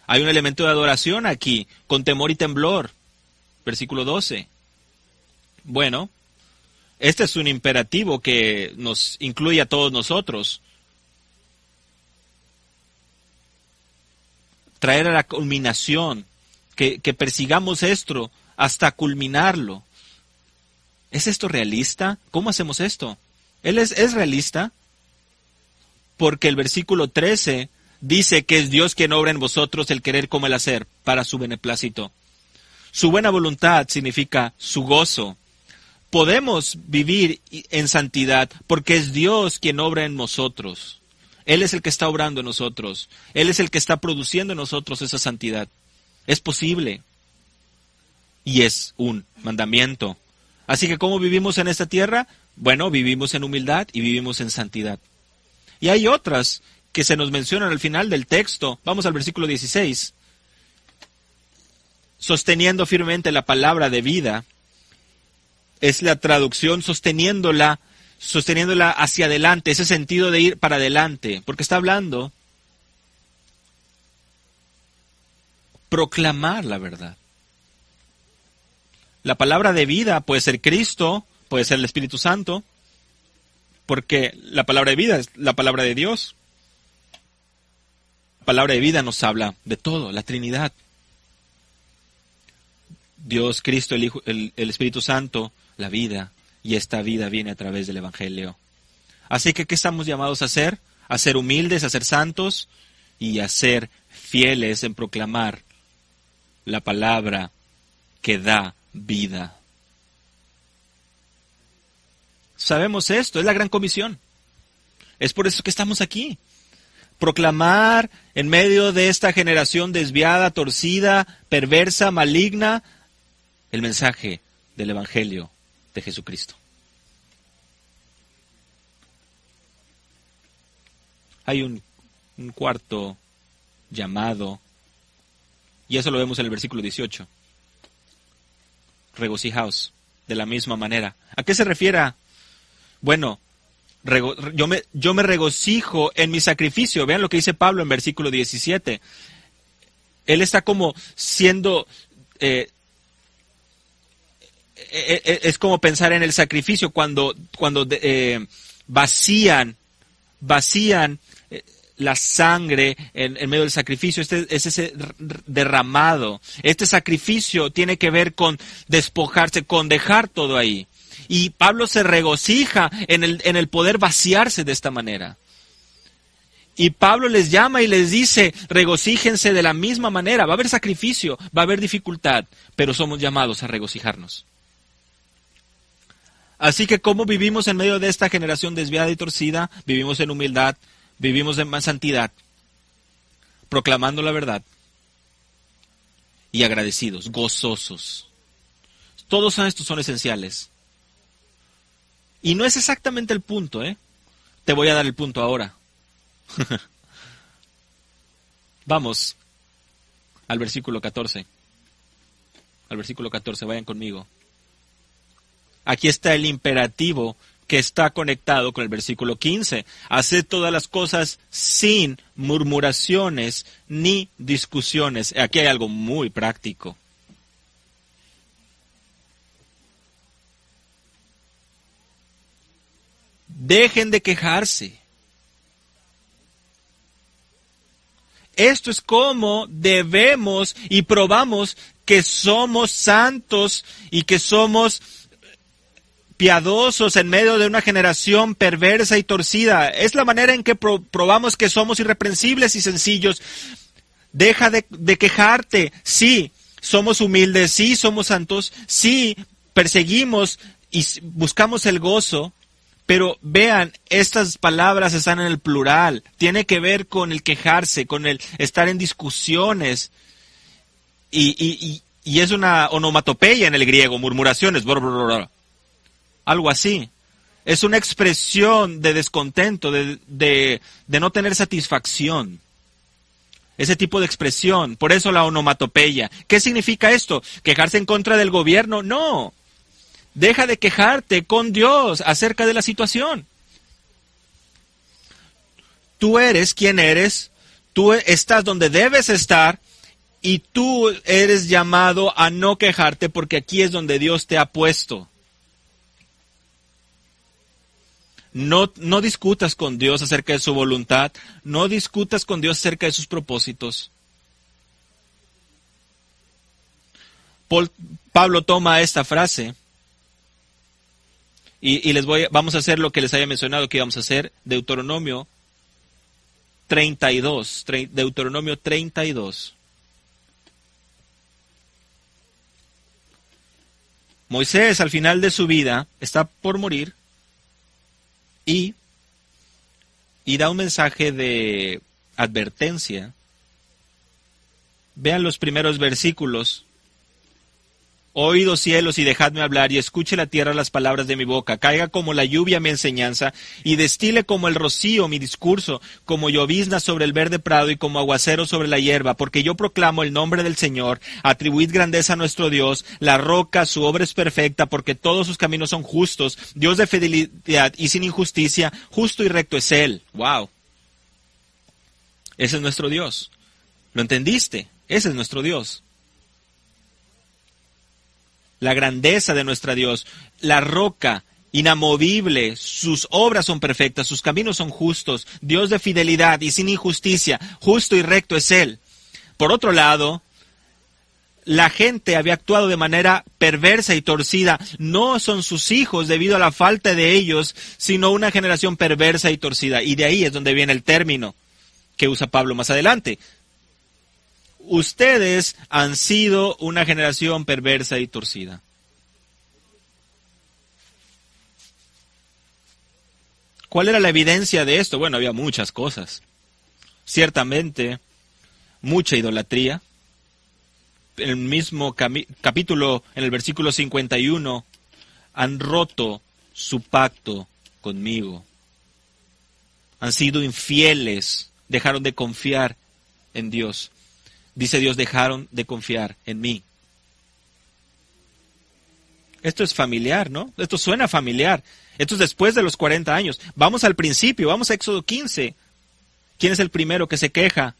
Hay un elemento de adoración aquí, con temor y temblor. Versículo 12. Bueno, este es un imperativo que nos incluye a todos nosotros. Traer a la culminación, que persigamos esto hasta culminarlo. ¿Es esto realista? ¿Cómo hacemos esto? Él es realista porque el versículo 13 dice que es Dios quien obra en vosotros el querer como el hacer para su beneplácito. Su buena voluntad significa su gozo. Podemos vivir en santidad porque es Dios quien obra en nosotros. Él es el que está obrando en nosotros. Él es el que está produciendo en nosotros esa santidad. Es posible. Y es un mandamiento. Así que, ¿cómo vivimos en esta tierra? Bueno, vivimos en humildad y vivimos en santidad. Y hay otras que se nos mencionan al final del texto. Vamos al versículo 16. Sosteniendo firmemente la palabra de vida. Es la traducción sosteniéndola hacia adelante, ese sentido de ir para adelante, porque está hablando proclamar la verdad. La palabra de vida puede ser Cristo, puede ser el Espíritu Santo, porque la palabra de vida es la palabra de Dios. La palabra de vida nos habla de todo, la Trinidad. Dios, Cristo, el Hijo, el Espíritu Santo, la vida, y esta vida viene a través del Evangelio. Así que, ¿qué estamos llamados a hacer? A ser humildes, a ser santos y a ser fieles en proclamar la palabra que da vida. Sabemos esto, es la gran comisión. Es por eso que estamos aquí. Proclamar en medio de esta generación desviada, torcida, perversa, maligna, el mensaje del Evangelio de Jesucristo. Hay un cuarto llamado, y eso lo vemos en el versículo 18. Regocijaos de la misma manera. ¿A qué se refiere? Bueno, yo me regocijo en mi sacrificio. Vean lo que dice Pablo en versículo 17. Él está como siendo... es como pensar en el sacrificio cuando vacían la sangre en medio del sacrificio. Es ese derramado. Este sacrificio tiene que ver con despojarse, con dejar todo ahí. Y Pablo se regocija en el poder vaciarse de esta manera. Y Pablo les llama y les dice, regocíjense de la misma manera. Va a haber sacrificio, va a haber dificultad, pero somos llamados a regocijarnos. Así que, ¿cómo vivimos en medio de esta generación desviada y torcida? Vivimos en humildad, vivimos en santidad, proclamando la verdad y agradecidos, gozosos. Todos estos son esenciales. Y no es exactamente el punto, ¿eh? Te voy a dar el punto ahora. Vamos al versículo 14. Al versículo 14, vayan conmigo. Aquí está el imperativo que está conectado con el versículo 15. Haced todas las cosas sin murmuraciones ni discusiones. Aquí hay algo muy práctico. Dejen de quejarse. Esto es como debemos y probamos que somos santos y que somos piadosos en medio de una generación perversa y torcida. Es la manera en que probamos que somos irreprensibles y sencillos. Deja de quejarte. Sí, somos humildes. Sí, somos santos. Sí, perseguimos y buscamos el gozo. Pero vean, estas palabras están en el plural. Tiene que ver con el quejarse, con el estar en discusiones. Y es una onomatopeya en el griego, murmuraciones, algo así. Es una expresión de descontento, de no tener satisfacción. Ese tipo de expresión. Por eso la onomatopeya. ¿Qué significa esto? ¿Quejarse en contra del gobierno? No. Deja de quejarte con Dios acerca de la situación. Tú eres quien eres, tú estás donde debes estar y tú eres llamado a no quejarte porque aquí es donde Dios te ha puesto. No discutas con Dios acerca de su voluntad, no discutas con Dios acerca de sus propósitos. Pablo toma esta frase y vamos a hacer lo que les había mencionado que íbamos a hacer, Deuteronomio 32. Deuteronomio 32. Moisés, al final de su vida, está por morir y da un mensaje de advertencia. Vean los primeros versículos. Oídos cielos y dejadme hablar, y escuche la tierra las palabras de mi boca. Caiga como la lluvia mi enseñanza, y destile como el rocío mi discurso, como llovizna sobre el verde prado y como aguacero sobre la hierba, porque yo proclamo el nombre del Señor. Atribuid grandeza a nuestro Dios, la roca, su obra es perfecta, porque todos sus caminos son justos. Dios de fidelidad y sin injusticia, justo y recto es Él. ¡Wow! Ese es nuestro Dios. ¿Lo entendiste? Ese es nuestro Dios. La grandeza de nuestro Dios, la roca inamovible, sus obras son perfectas, sus caminos son justos, Dios de fidelidad y sin injusticia, justo y recto es Él. Por otro lado, la gente había actuado de manera perversa y torcida. No son sus hijos debido a la falta de ellos, sino una generación perversa y torcida. Y de ahí es donde viene el término que usa Pablo más adelante. Ustedes han sido una generación perversa y torcida. ¿Cuál era la evidencia de esto? Bueno, había muchas cosas. Ciertamente, mucha idolatría. En el mismo capítulo, en el versículo 51, han roto su pacto conmigo. Han sido infieles, dejaron de confiar en Dios. Dice Dios, dejaron de confiar en mí. Esto es familiar, ¿no? Esto suena familiar. Esto es después de los 40 años. Vamos al principio, vamos a Éxodo 15. ¿Quién es el primero que se queja?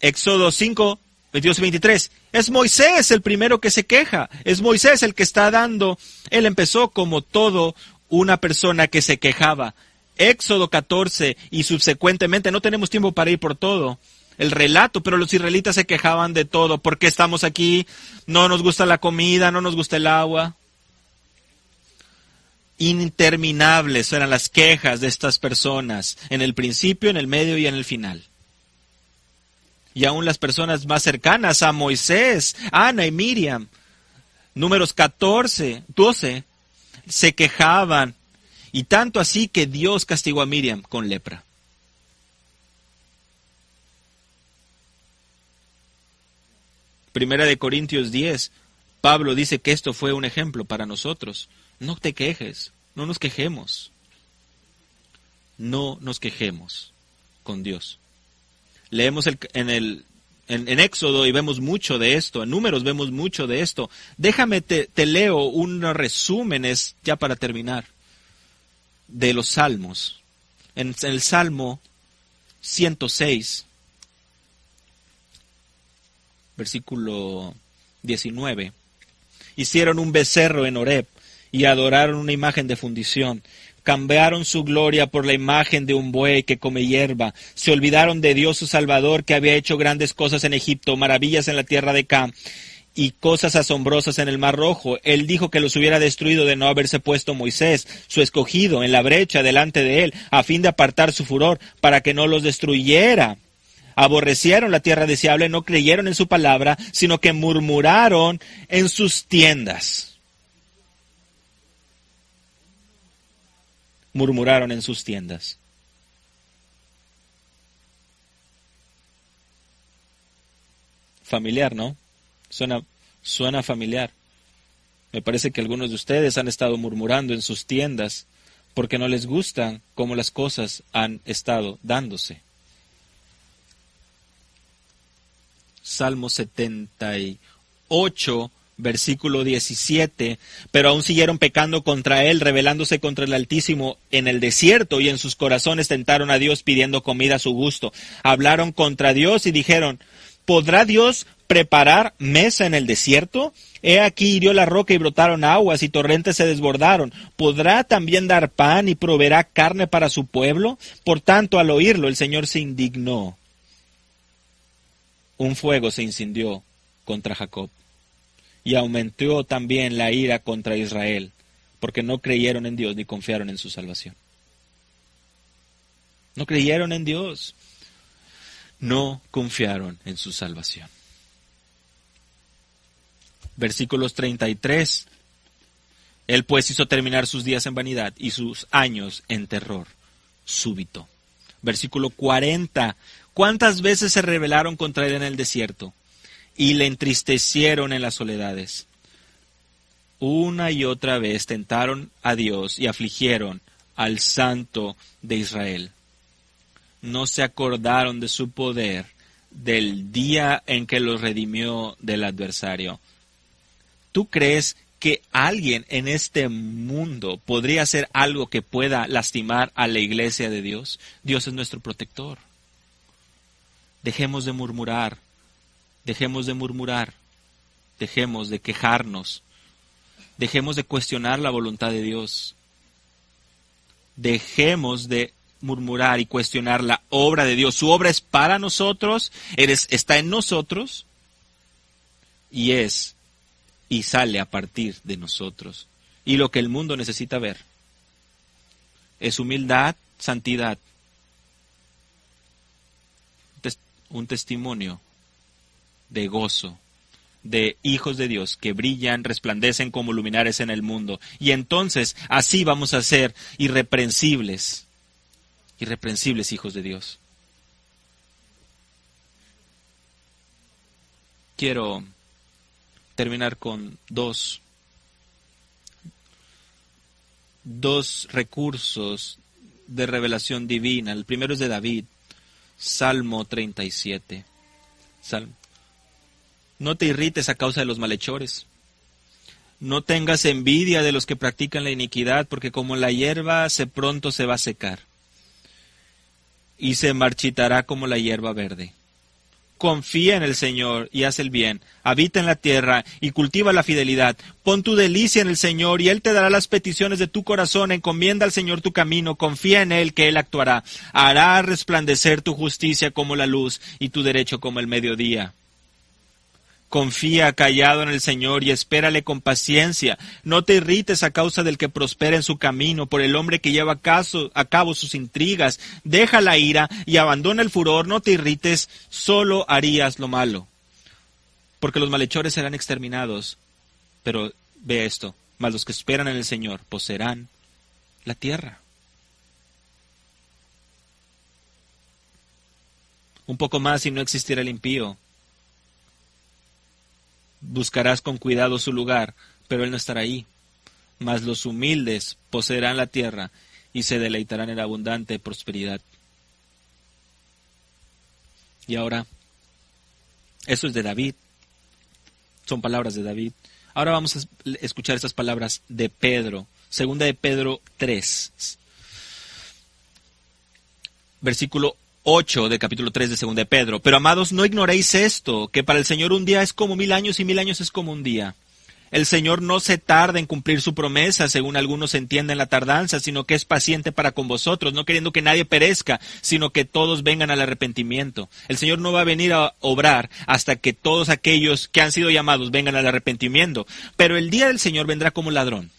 Éxodo 5, 22 y 23. Es Moisés el primero que se queja. Es Moisés el que está dando. Él empezó como todo una persona que se quejaba. Éxodo 14 y subsecuentemente, no tenemos tiempo para ir por todo el relato, pero los israelitas se quejaban de todo. ¿Por qué estamos aquí? No nos gusta la comida, no nos gusta el agua. Interminables eran las quejas de estas personas, en el principio, en el medio y en el final. Y aún las personas más cercanas a Moisés, Ana y Miriam, Números 12, se quejaban. Y tanto así que Dios castigó a Miriam con lepra. Primera de Corintios 10, Pablo dice que esto fue un ejemplo para nosotros. No te quejes, no nos quejemos. No nos quejemos con Dios. Leemos en Éxodo y vemos mucho de esto, en Números vemos mucho de esto. Déjame, te leo unos resúmenes, ya para terminar, de los Salmos. En el Salmo 106, versículo 19. Hicieron un becerro en Horeb y adoraron una imagen de fundición. Cambiaron su gloria por la imagen de un buey que come hierba. Se olvidaron de Dios su Salvador, que había hecho grandes cosas en Egipto, maravillas en la tierra de Cam y cosas asombrosas en el Mar Rojo. Él dijo que los hubiera destruido de no haberse puesto Moisés, su escogido, en la brecha delante de él, a fin de apartar su furor, para que no los destruyera. Aborrecieron la tierra deseable, no creyeron en su palabra, sino que murmuraron en sus tiendas. Murmuraron en sus tiendas. Familiar, ¿no? Suena familiar. Me parece que algunos de ustedes han estado murmurando en sus tiendas porque no les gustan cómo las cosas han estado dándose. Salmo 78, versículo 17, pero aún siguieron pecando contra él, rebelándose contra el Altísimo en el desierto, y en sus corazones tentaron a Dios pidiendo comida a su gusto. Hablaron contra Dios y dijeron, ¿podrá Dios preparar mesa en el desierto? He aquí hirió la roca y brotaron aguas y torrentes se desbordaron. ¿Podrá también dar pan y proveerá carne para su pueblo? Por tanto, al oírlo, el Señor se indignó. Un fuego se incendió contra Jacob y aumentó también la ira contra Israel, porque no creyeron en Dios ni confiaron en su salvación. No creyeron en Dios, no confiaron en su salvación. Versículos 33. Él pues hizo terminar sus días en vanidad y sus años en terror súbito. Versículo 40. ¿Cuántas veces se rebelaron contra él en el desierto y le entristecieron en las soledades? Una y otra vez tentaron a Dios y afligieron al Santo de Israel. No se acordaron de su poder, del día en que los redimió del adversario. ¿Tú crees que alguien en este mundo podría hacer algo que pueda lastimar a la iglesia de Dios? Dios es nuestro protector. Dejemos de murmurar, dejemos de quejarnos, dejemos de cuestionar la voluntad de Dios. Dejemos de murmurar y cuestionar la obra de Dios. Su obra es para nosotros, está en nosotros y sale a partir de nosotros. Y lo que el mundo necesita ver es humildad, santidad, un testimonio de gozo, de hijos de Dios que brillan, resplandecen como luminares en el mundo. Y entonces así vamos a ser irreprensibles hijos de Dios. Quiero terminar con dos recursos de revelación divina. El primero es de David, Salmo 37. No te irrites a causa de los malhechores. No tengas envidia de los que practican la iniquidad, porque como la hierba pronto se va a secar y se marchitará como la hierba verde. Confía en el Señor y haz el bien. Habita en la tierra y cultiva la fidelidad. Pon tu delicia en el Señor y Él te dará las peticiones de tu corazón. Encomienda al Señor tu camino. Confía en Él que Él actuará. Hará resplandecer tu justicia como la luz y tu derecho como el mediodía. Confía callado en el Señor y espérale con paciencia. No te irrites a causa del que prospera en su camino, por el hombre que lleva a cabo sus intrigas. Deja la ira y abandona el furor. No te irrites, solo harías lo malo. Porque los malhechores serán exterminados. Pero ve esto, mas los que esperan en el Señor poseerán la tierra. Un poco más y no existirá el impío. Buscarás con cuidado su lugar, pero él no estará ahí. Mas los humildes poseerán la tierra y se deleitarán en abundante prosperidad. Y ahora, eso es de David. Son palabras de David. Ahora vamos a escuchar estas palabras de Pedro. Segunda de Pedro 3. Versículo 8 del capítulo 3 de Segunda de Pedro. Pero amados, no ignoréis esto, que para el Señor un día es como 1000 años y 1000 años es como un día. El Señor no se tarda en cumplir su promesa, según algunos entienden la tardanza, sino que es paciente para con vosotros, no queriendo que nadie perezca, sino que todos vengan al arrepentimiento. El Señor no va a venir a obrar hasta que todos aquellos que han sido llamados vengan al arrepentimiento. Pero el día del Señor vendrá como ladrón,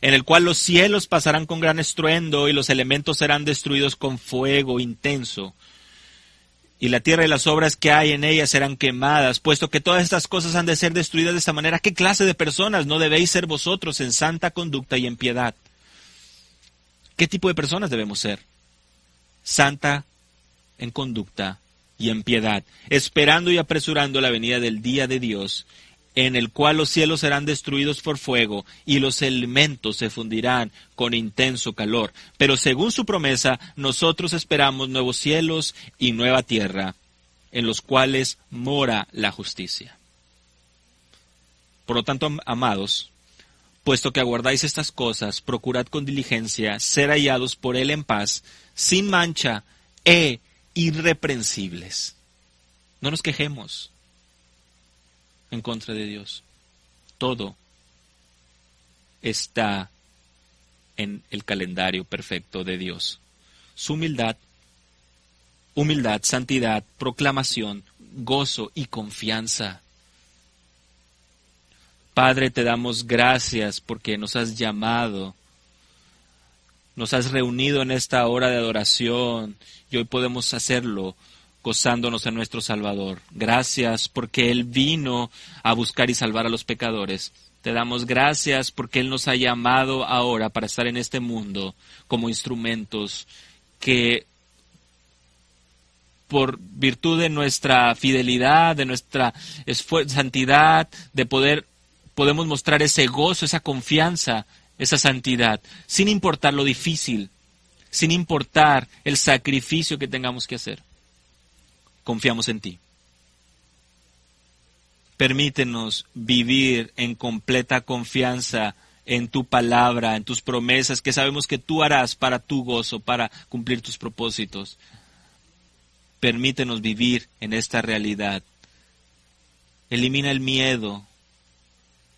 en el cual los cielos pasarán con gran estruendo y los elementos serán destruidos con fuego intenso. Y la tierra y las obras que hay en ella serán quemadas, puesto que todas estas cosas han de ser destruidas de esta manera. ¿Qué clase de personas no debéis ser vosotros en santa conducta y en piedad? ¿Qué tipo de personas debemos ser? Santa en conducta y en piedad, esperando y apresurando la venida del día de Dios, en el cual los cielos serán destruidos por fuego y los elementos se fundirán con intenso calor. Pero según su promesa, nosotros esperamos nuevos cielos y nueva tierra, en los cuales mora la justicia. Por lo tanto, amados, puesto que aguardáis estas cosas, procurad con diligencia ser hallados por Él en paz, sin mancha e irreprensibles. No nos quejemos en contra de Dios. Todo está en el calendario perfecto de Dios. Su humildad, santidad, proclamación, gozo y confianza. Padre, te damos gracias porque nos has llamado, nos has reunido en esta hora de adoración y hoy podemos hacerlo gozándonos en nuestro Salvador. Gracias porque Él vino a buscar y salvar a los pecadores. Te damos gracias porque Él nos ha llamado ahora para estar en este mundo como instrumentos que, por virtud de nuestra fidelidad, de nuestra santidad, podemos mostrar ese gozo, esa confianza, esa santidad, sin importar lo difícil, sin importar el sacrificio que tengamos que hacer. Confiamos en ti. Permítenos vivir en completa confianza en tu palabra, en tus promesas, que sabemos que tú harás para tu gozo, para cumplir tus propósitos. Permítenos vivir en esta realidad. Elimina el miedo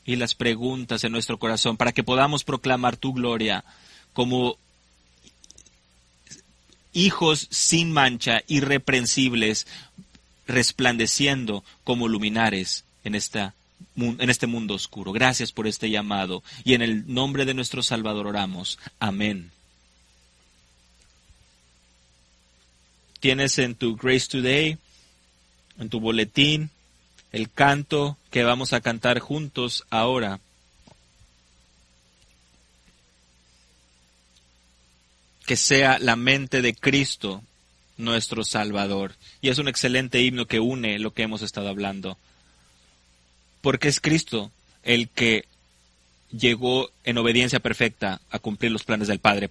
y las preguntas en nuestro corazón para que podamos proclamar tu gloria como hijos sin mancha, irreprensibles, resplandeciendo como luminares en este mundo oscuro. Gracias por este llamado y en el nombre de nuestro Salvador oramos. Amén. Tienes en tu Grace Today, en tu boletín, el canto que vamos a cantar juntos ahora. Que sea la mente de Cristo nuestro Salvador. Y es un excelente himno que une lo que hemos estado hablando. Porque es Cristo el que llegó en obediencia perfecta a cumplir los planes del Padre.